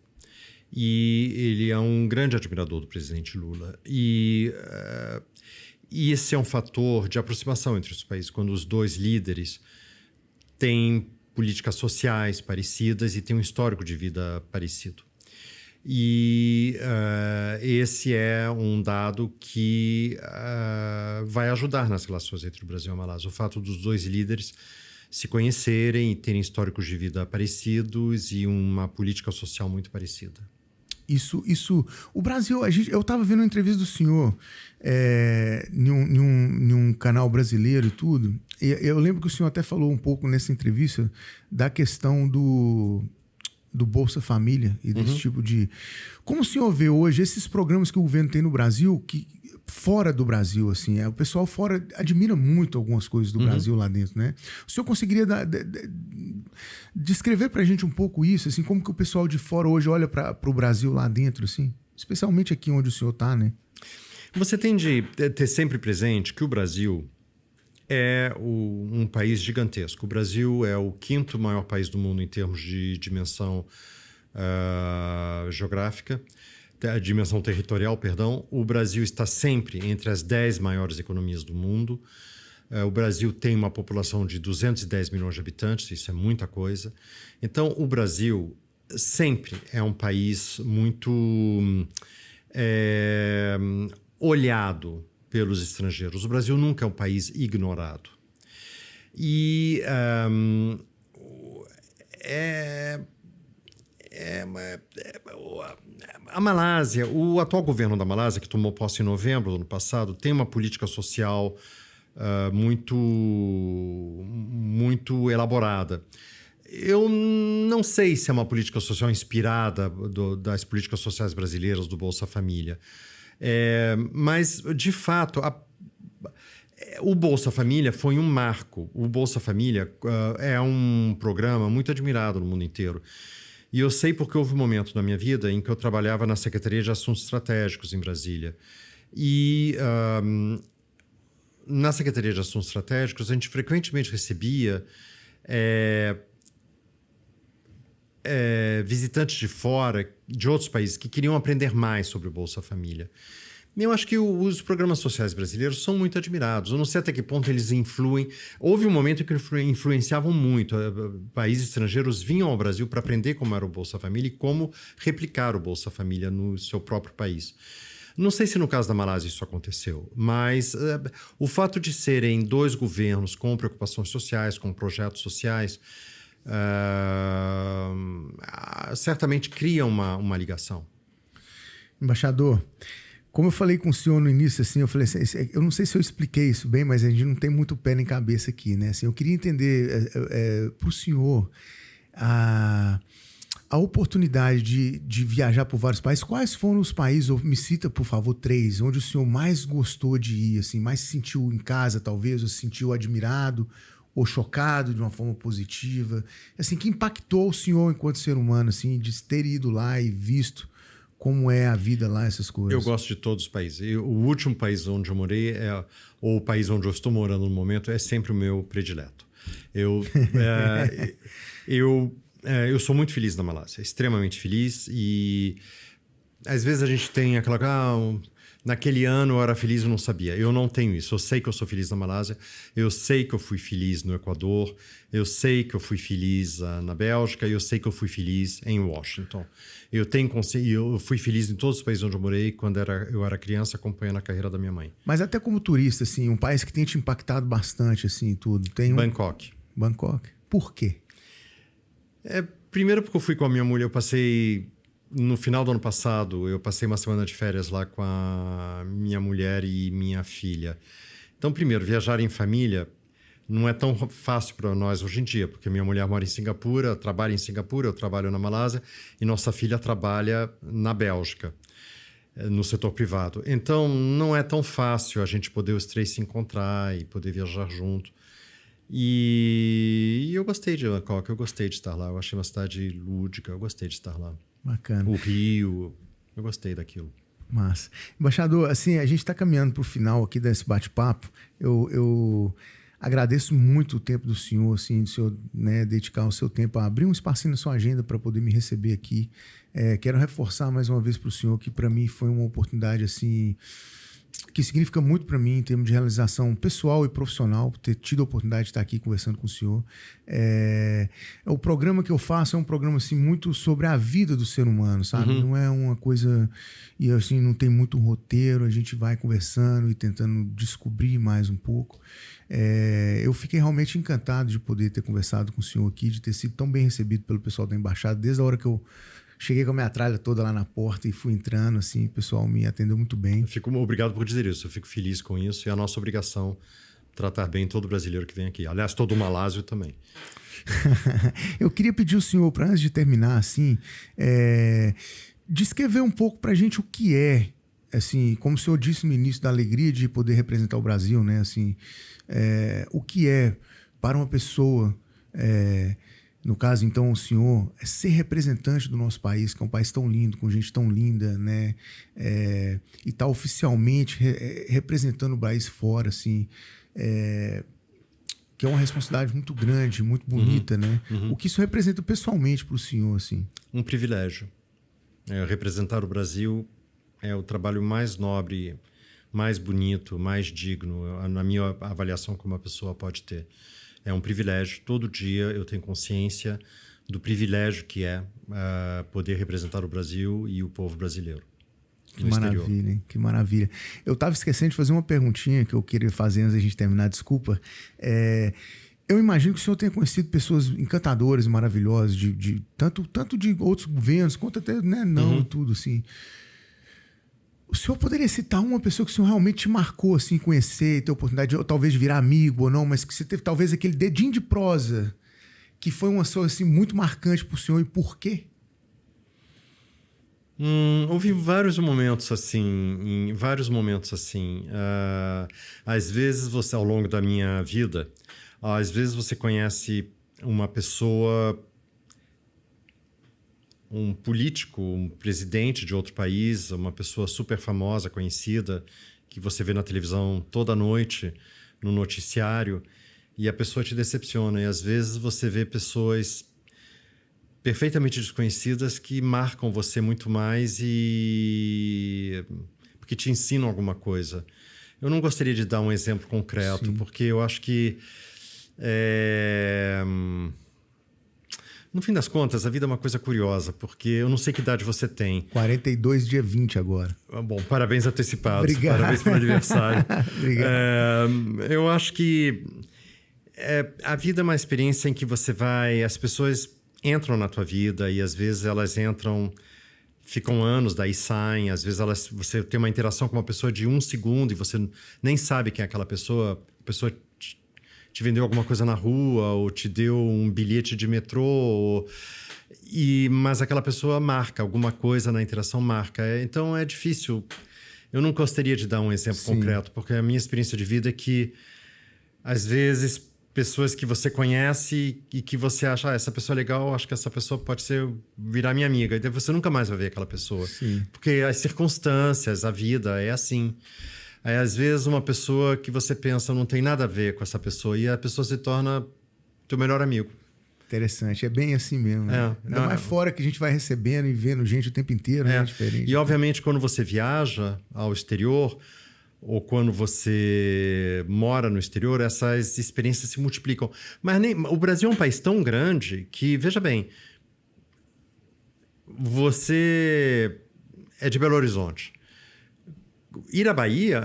E ele é um grande admirador do presidente Lula. E esse é um fator de aproximação entre os países, quando os dois líderes têm políticas sociais parecidas e têm um histórico de vida parecido. E esse é um dado que vai ajudar nas relações entre o Brasil e a Malásia. O fato dos dois líderes se conhecerem e terem históricos de vida parecidos e uma política social muito parecida. Isso, o Brasil, eu estava vendo uma entrevista do senhor em um canal brasileiro e tudo, e eu lembro que o senhor até falou um pouco nessa entrevista da questão do Bolsa Família e desse tipo de... Como o senhor vê hoje esses programas que o governo tem no Brasil, que fora do Brasil, assim, o pessoal fora admira muito algumas coisas do Brasil lá dentro, né? O senhor conseguiria descrever pra gente um pouco isso, assim, como que o pessoal de fora hoje olha pro Brasil lá dentro, assim? Especialmente aqui onde o senhor tá, né? Você tem de ter sempre presente que o Brasil é um país gigantesco. O Brasil é o 5º maior país do mundo em termos de dimensão geográfica, dimensão territorial, perdão. O Brasil está sempre entre as 10 maiores economias do mundo. O Brasil tem uma população de 210 milhões de habitantes, isso é muita coisa. Então, o Brasil sempre é um país muito olhado pelos estrangeiros. O Brasil nunca é um país ignorado. E a Malásia, o atual governo da Malásia, que tomou posse em novembro do ano passado, tem uma política social muito elaborada. Eu não sei se é uma política social inspirada das políticas sociais brasileiras do Bolsa Família. Mas, de fato, O Bolsa Família foi um marco. O Bolsa Família é um programa muito admirado no mundo inteiro. E eu sei porque houve um momento na minha vida em que eu trabalhava na Secretaria de Assuntos Estratégicos em Brasília. E na Secretaria de Assuntos Estratégicos, a gente frequentemente recebia visitantes de fora, de outros países, que queriam aprender mais sobre o Bolsa Família. E eu acho que os programas sociais brasileiros são muito admirados. Eu não sei até que ponto eles influem. Houve um momento em que influenciavam muito. Países estrangeiros vinham ao Brasil para aprender como era o Bolsa Família e como replicar o Bolsa Família no seu próprio país. Não sei se no caso da Malásia isso aconteceu, mas o fato de serem 2 governos com preocupações sociais, com projetos sociais, certamente cria uma ligação. Embaixador, como eu falei com o senhor no início, assim, eu falei assim, eu não sei se eu expliquei isso bem, mas a gente não tem muito pé nem cabeça aqui, né? Assim, eu queria entender para o senhor a oportunidade de viajar por vários países. Quais foram os países, ou me cita, por favor, 3, onde o senhor mais gostou de ir, assim, mais se sentiu em casa, talvez, ou se sentiu admirado ou chocado de uma forma positiva, assim, que impactou o senhor enquanto ser humano, assim, de ter ido lá e visto como é a vida lá, essas coisas? Eu gosto de todos os países. O último país onde eu morei, ou o país onde eu estou morando no momento, é sempre o meu predileto. Eu sou muito feliz na Malásia, extremamente feliz. E às vezes a gente tem aquela... naquele ano eu era feliz e não sabia. Eu não tenho isso. Eu sei que eu sou feliz na Malásia. Eu sei que eu fui feliz no Equador. Eu sei que eu fui feliz na Bélgica. Eu sei que eu fui feliz em Washington. Eu fui feliz em todos os países onde eu morei quando eu era criança, acompanhando a carreira da minha mãe. Mas até como turista, assim, um país que tem te impactado bastante, assim, tudo. Bangkok. Bangkok. Por quê? Primeiro porque eu fui com a minha mulher. No final do ano passado, eu passei uma semana de férias lá com a minha mulher e minha filha. Então, primeiro, viajar em família não é tão fácil para nós hoje em dia, porque minha mulher mora em Singapura, trabalha em Singapura, eu trabalho na Malásia, e nossa filha trabalha na Bélgica, no setor privado. Então, não é tão fácil a gente poder os 3 se encontrar e poder viajar junto. E eu gostei de Bangkok, eu gostei de estar lá. Eu achei uma cidade lúdica, eu gostei de estar lá. Bacana. O Rio, eu gostei daquilo. Massa. Embaixador, assim, a gente está caminhando para o final aqui desse bate-papo. Eu agradeço muito o tempo do senhor, assim, do senhor, né, dedicar o seu tempo a abrir um espacinho na sua agenda para poder me receber aqui. Quero reforçar mais uma vez para o senhor que para mim foi uma oportunidade, assim, que significa muito para mim em termos de realização pessoal e profissional, ter tido a oportunidade de estar aqui conversando com o senhor. O programa que eu faço é um programa assim, muito sobre a vida do ser humano, sabe? Não é uma coisa... E assim, não tem muito roteiro, a gente vai conversando e tentando descobrir mais um pouco. Eu fiquei realmente encantado de poder ter conversado com o senhor aqui, de ter sido tão bem recebido pelo pessoal da Embaixada, desde a hora que eu cheguei com a minha tralha toda lá na porta e fui entrando, assim, o pessoal me atendeu muito bem. Obrigado por dizer isso, eu fico feliz com isso e é a nossa obrigação tratar bem todo brasileiro que vem aqui. Aliás, todo malásio também. Eu queria pedir ao senhor, para antes de terminar, assim, descrever um pouco para a gente o que é, assim, como o senhor disse no início, da alegria de poder representar o Brasil, né, assim, o que é para uma pessoa... no caso, então, o senhor é ser representante do nosso país, que é um país tão lindo, com gente tão linda, né? E estar oficialmente representando o país fora, assim, que é uma responsabilidade muito grande, muito bonita, né? O que isso representa pessoalmente para o senhor, assim? Um privilégio. Representar o Brasil é o trabalho mais nobre, mais bonito, mais digno, na minha avaliação, que uma pessoa pode ter. É um privilégio. Todo dia eu tenho consciência do privilégio que é poder representar o Brasil e o povo brasileiro. Que maravilha, hein? Que maravilha. Eu estava esquecendo de fazer uma perguntinha que eu queria fazer antes da gente terminar, desculpa. Eu imagino que o senhor tenha conhecido pessoas encantadoras e maravilhosas, tanto de outros governos, quanto até, né, tudo assim. O senhor poderia citar uma pessoa que o senhor realmente te marcou, assim, conhecer, ter a oportunidade de talvez virar amigo ou não, mas que você teve talvez aquele dedinho de prosa que foi uma pessoa assim, muito marcante para o senhor, e por quê? Houve vários momentos assim, às vezes você, ao longo da minha vida, às vezes você conhece uma pessoa, um político, um presidente de outro país, uma pessoa super famosa, conhecida, que você vê na televisão toda noite, no noticiário, e a pessoa te decepciona. E às vezes você vê pessoas perfeitamente desconhecidas que marcam você muito mais e porque te ensinam alguma coisa. Eu não gostaria de dar um exemplo concreto, Sim. porque eu acho que no fim das contas, a vida é uma coisa curiosa, porque eu não sei que idade você tem. 42, dia 20 agora. Bom, parabéns antecipados. Obrigado. Parabéns pelo aniversário. Obrigado. Eu acho que a vida é uma experiência em que você vai... As pessoas entram na tua vida e às vezes elas entram, ficam anos, daí saem. Às vezes você tem uma interação com uma pessoa de 1 segundo e você nem sabe quem é aquela pessoa. A pessoa te vendeu alguma coisa na rua ou te deu um bilhete de metrô. Mas aquela pessoa marca, alguma coisa na interação marca. Então é difícil. Eu não gostaria de dar um exemplo concreto, porque a minha experiência de vida é que às vezes pessoas que você conhece e que você acha, essa pessoa é legal, acho que essa pessoa pode virar minha amiga. E daí você nunca mais vai ver aquela pessoa. Sim. Porque as circunstâncias, a vida é assim. Aí, às vezes, uma pessoa que você pensa não tem nada a ver com essa pessoa e a pessoa se torna teu melhor amigo. Interessante, é bem assim mesmo. Né? Ainda mais fora que a gente vai recebendo e vendo gente o tempo inteiro, né? É diferente. E, obviamente, quando você viaja ao exterior ou quando você mora no exterior, essas experiências se multiplicam. Mas o Brasil é um país tão grande que, veja bem, você é de Belo Horizonte. Ir à Bahia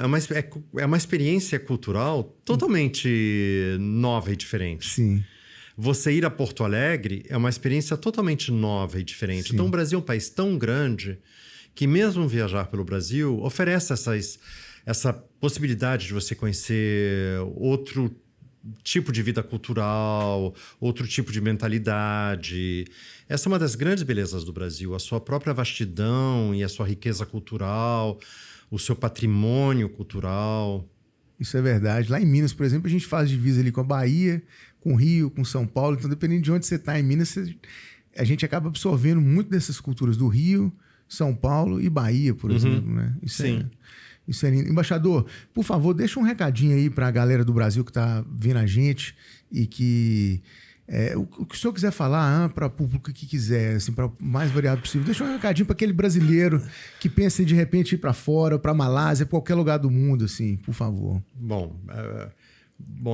é uma experiência cultural totalmente nova e diferente. Sim. Você ir a Porto Alegre é uma experiência totalmente nova e diferente. Sim. Então, o Brasil é um país tão grande que mesmo viajar pelo Brasil oferece essa possibilidade de você conhecer outro tipo de vida cultural, outro tipo de mentalidade. Essa é uma das grandes belezas do Brasil, a sua própria vastidão e a sua riqueza cultural, o seu patrimônio cultural. Isso é verdade. Lá em Minas, por exemplo, a gente faz divisa ali com a Bahia, com o Rio, com São Paulo. Então, dependendo de onde você está em Minas, a gente acaba absorvendo muito dessas culturas do Rio, São Paulo e Bahia, por exemplo. Né? Isso é lindo. Embaixador, por favor, deixa um recadinho aí para a galera do Brasil que está vendo a gente e que... o que o senhor quiser falar para o público que quiser, assim, para o mais variado possível. Deixa um recadinho para aquele brasileiro que pensa em de repente ir para fora, para Malásia, para qualquer lugar do mundo, assim, por favor. Bom,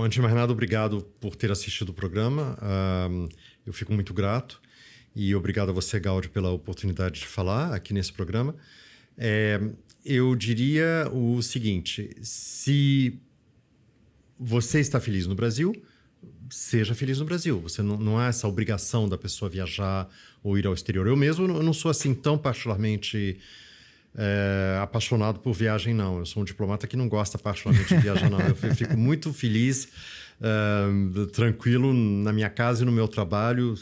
antes de mais nada, obrigado por ter assistido o programa. Eu fico muito grato e obrigado a você, Gaudi, pela oportunidade de falar aqui nesse programa. Eu diria o seguinte: se você está feliz no Brasil, seja feliz no Brasil. Você não há essa obrigação da pessoa viajar ou ir ao exterior. Eu mesmo não sou assim tão particularmente apaixonado por viagem, não. Eu sou um diplomata que não gosta particularmente de viajar, não. Eu fico muito feliz, tranquilo na minha casa e no meu trabalho,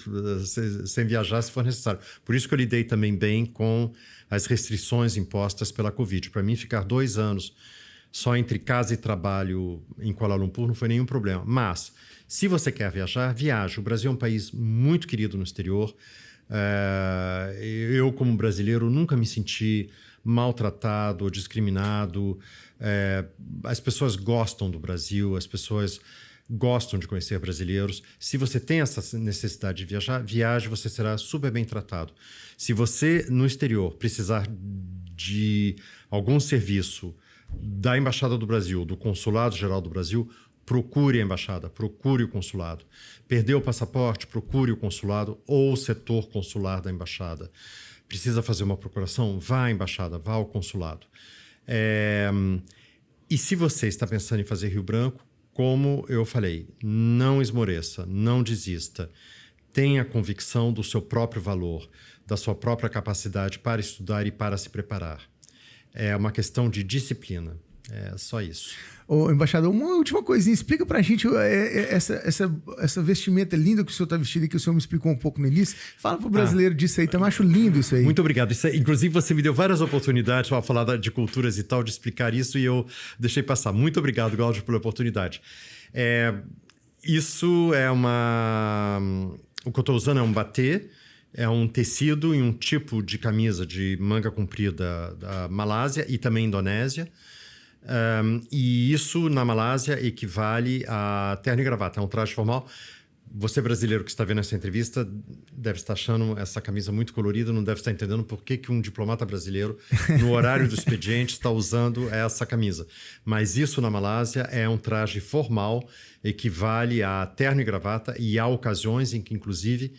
sem viajar se for necessário. Por isso que eu lidei também bem com as restrições impostas pela Covid. Para mim, ficar 2 anos só entre casa e trabalho em Kuala Lumpur não foi nenhum problema. Mas, se você quer viajar, viaje. O Brasil é um país muito querido no exterior. Eu, como brasileiro, nunca me senti maltratado ou discriminado. As pessoas gostam do Brasil, as pessoas gostam de conhecer brasileiros. Se você tem essa necessidade de viajar, viaje, você será super bem tratado. Se você, no exterior, precisar de algum serviço da Embaixada do Brasil, do Consulado Geral do Brasil, procure a embaixada, procure o consulado. Perdeu o passaporte, procure o consulado ou o setor consular da embaixada. Precisa fazer uma procuração? Vá à embaixada, vá ao consulado. E se você está pensando em fazer Rio Branco, como eu falei, não esmoreça, não desista. Tenha convicção do seu próprio valor, da sua própria capacidade para estudar e para se preparar. É uma questão de disciplina. É só isso. Ô, embaixador, uma última coisinha. Explica pra gente essa vestimenta linda que o senhor tá vestido e que o senhor me explicou um pouco no início. Fala pro brasileiro disso aí. Também acho lindo isso aí. Muito obrigado. Inclusive, você me deu várias oportunidades para falar de culturas e tal, de explicar isso, e eu deixei passar. Muito obrigado, Cláudio, pela oportunidade. Isso é o que eu estou usando é um batê, é um tecido e um tipo de camisa de manga comprida da Malásia e também Indonésia. E isso na Malásia equivale a terno e gravata, é um traje formal. Você brasileiro que está vendo essa entrevista deve estar achando essa camisa muito colorida, não deve estar entendendo por que um diplomata brasileiro no horário do expediente está usando essa camisa. Mas isso na Malásia é um traje formal, equivale a terno e gravata, e há ocasiões em que inclusive,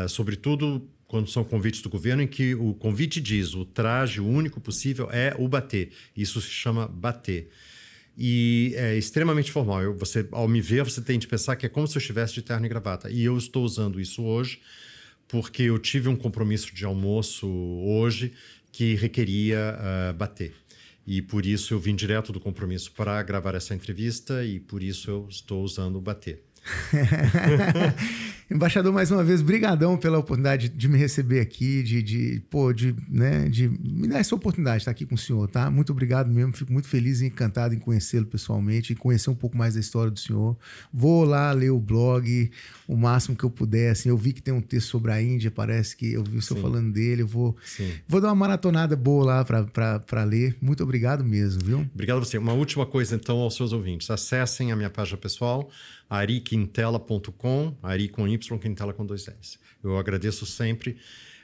sobretudo quando são convites do governo, em que o convite diz o traje único possível é o batê. Isso se chama batê. E é extremamente formal. Ao me ver, você tem de pensar que é como se eu estivesse de terno e gravata. E eu estou usando isso hoje porque eu tive um compromisso de almoço hoje que requeria batê. E por isso eu vim direto do compromisso para gravar essa entrevista e por isso eu estou usando o batê. Embaixador, mais uma vez, brigadão pela oportunidade de me receber aqui, de me dar essa oportunidade de estar aqui com o senhor, tá? Muito obrigado mesmo, fico muito feliz e encantado em conhecê-lo pessoalmente e conhecer um pouco mais da história do senhor. Vou lá ler o blog o máximo que eu puder, assim, eu vi que tem um texto sobre a Índia, parece que eu vi o senhor falando dele, eu vou dar uma maratonada boa lá para ler. Muito obrigado mesmo, viu? Obrigado a você. Uma última coisa, então, aos seus ouvintes. Acessem a minha página pessoal, ariquintela.com, Ari com Y, Quintela com 2 S. Eu agradeço sempre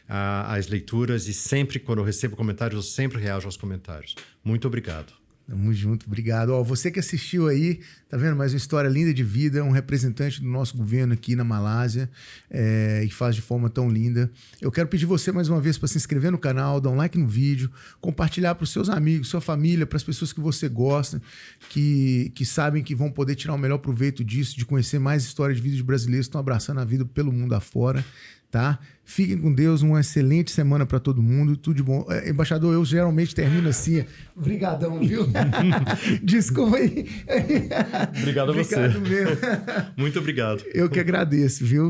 as leituras e sempre, quando eu recebo comentários, eu sempre reajo aos comentários. Muito obrigado. Tamo junto, obrigado. Ó, você que assistiu aí, tá vendo? Mais uma história linda de vida, um representante do nosso governo aqui na Malásia e faz de forma tão linda. Eu quero pedir você mais uma vez para se inscrever no canal, dar um like no vídeo, compartilhar para os seus amigos, sua família, para as pessoas que você gosta, que sabem que vão poder tirar o melhor proveito disso, de conhecer mais histórias de vida de brasileiros que estão abraçando a vida pelo mundo afora. Tá? Fiquem com Deus, uma excelente semana para todo mundo, tudo de bom. Embaixador, eu geralmente termino assim, brigadão, viu? Desculpa aí. Obrigado a você. Obrigado mesmo. Muito obrigado. Eu que agradeço, viu?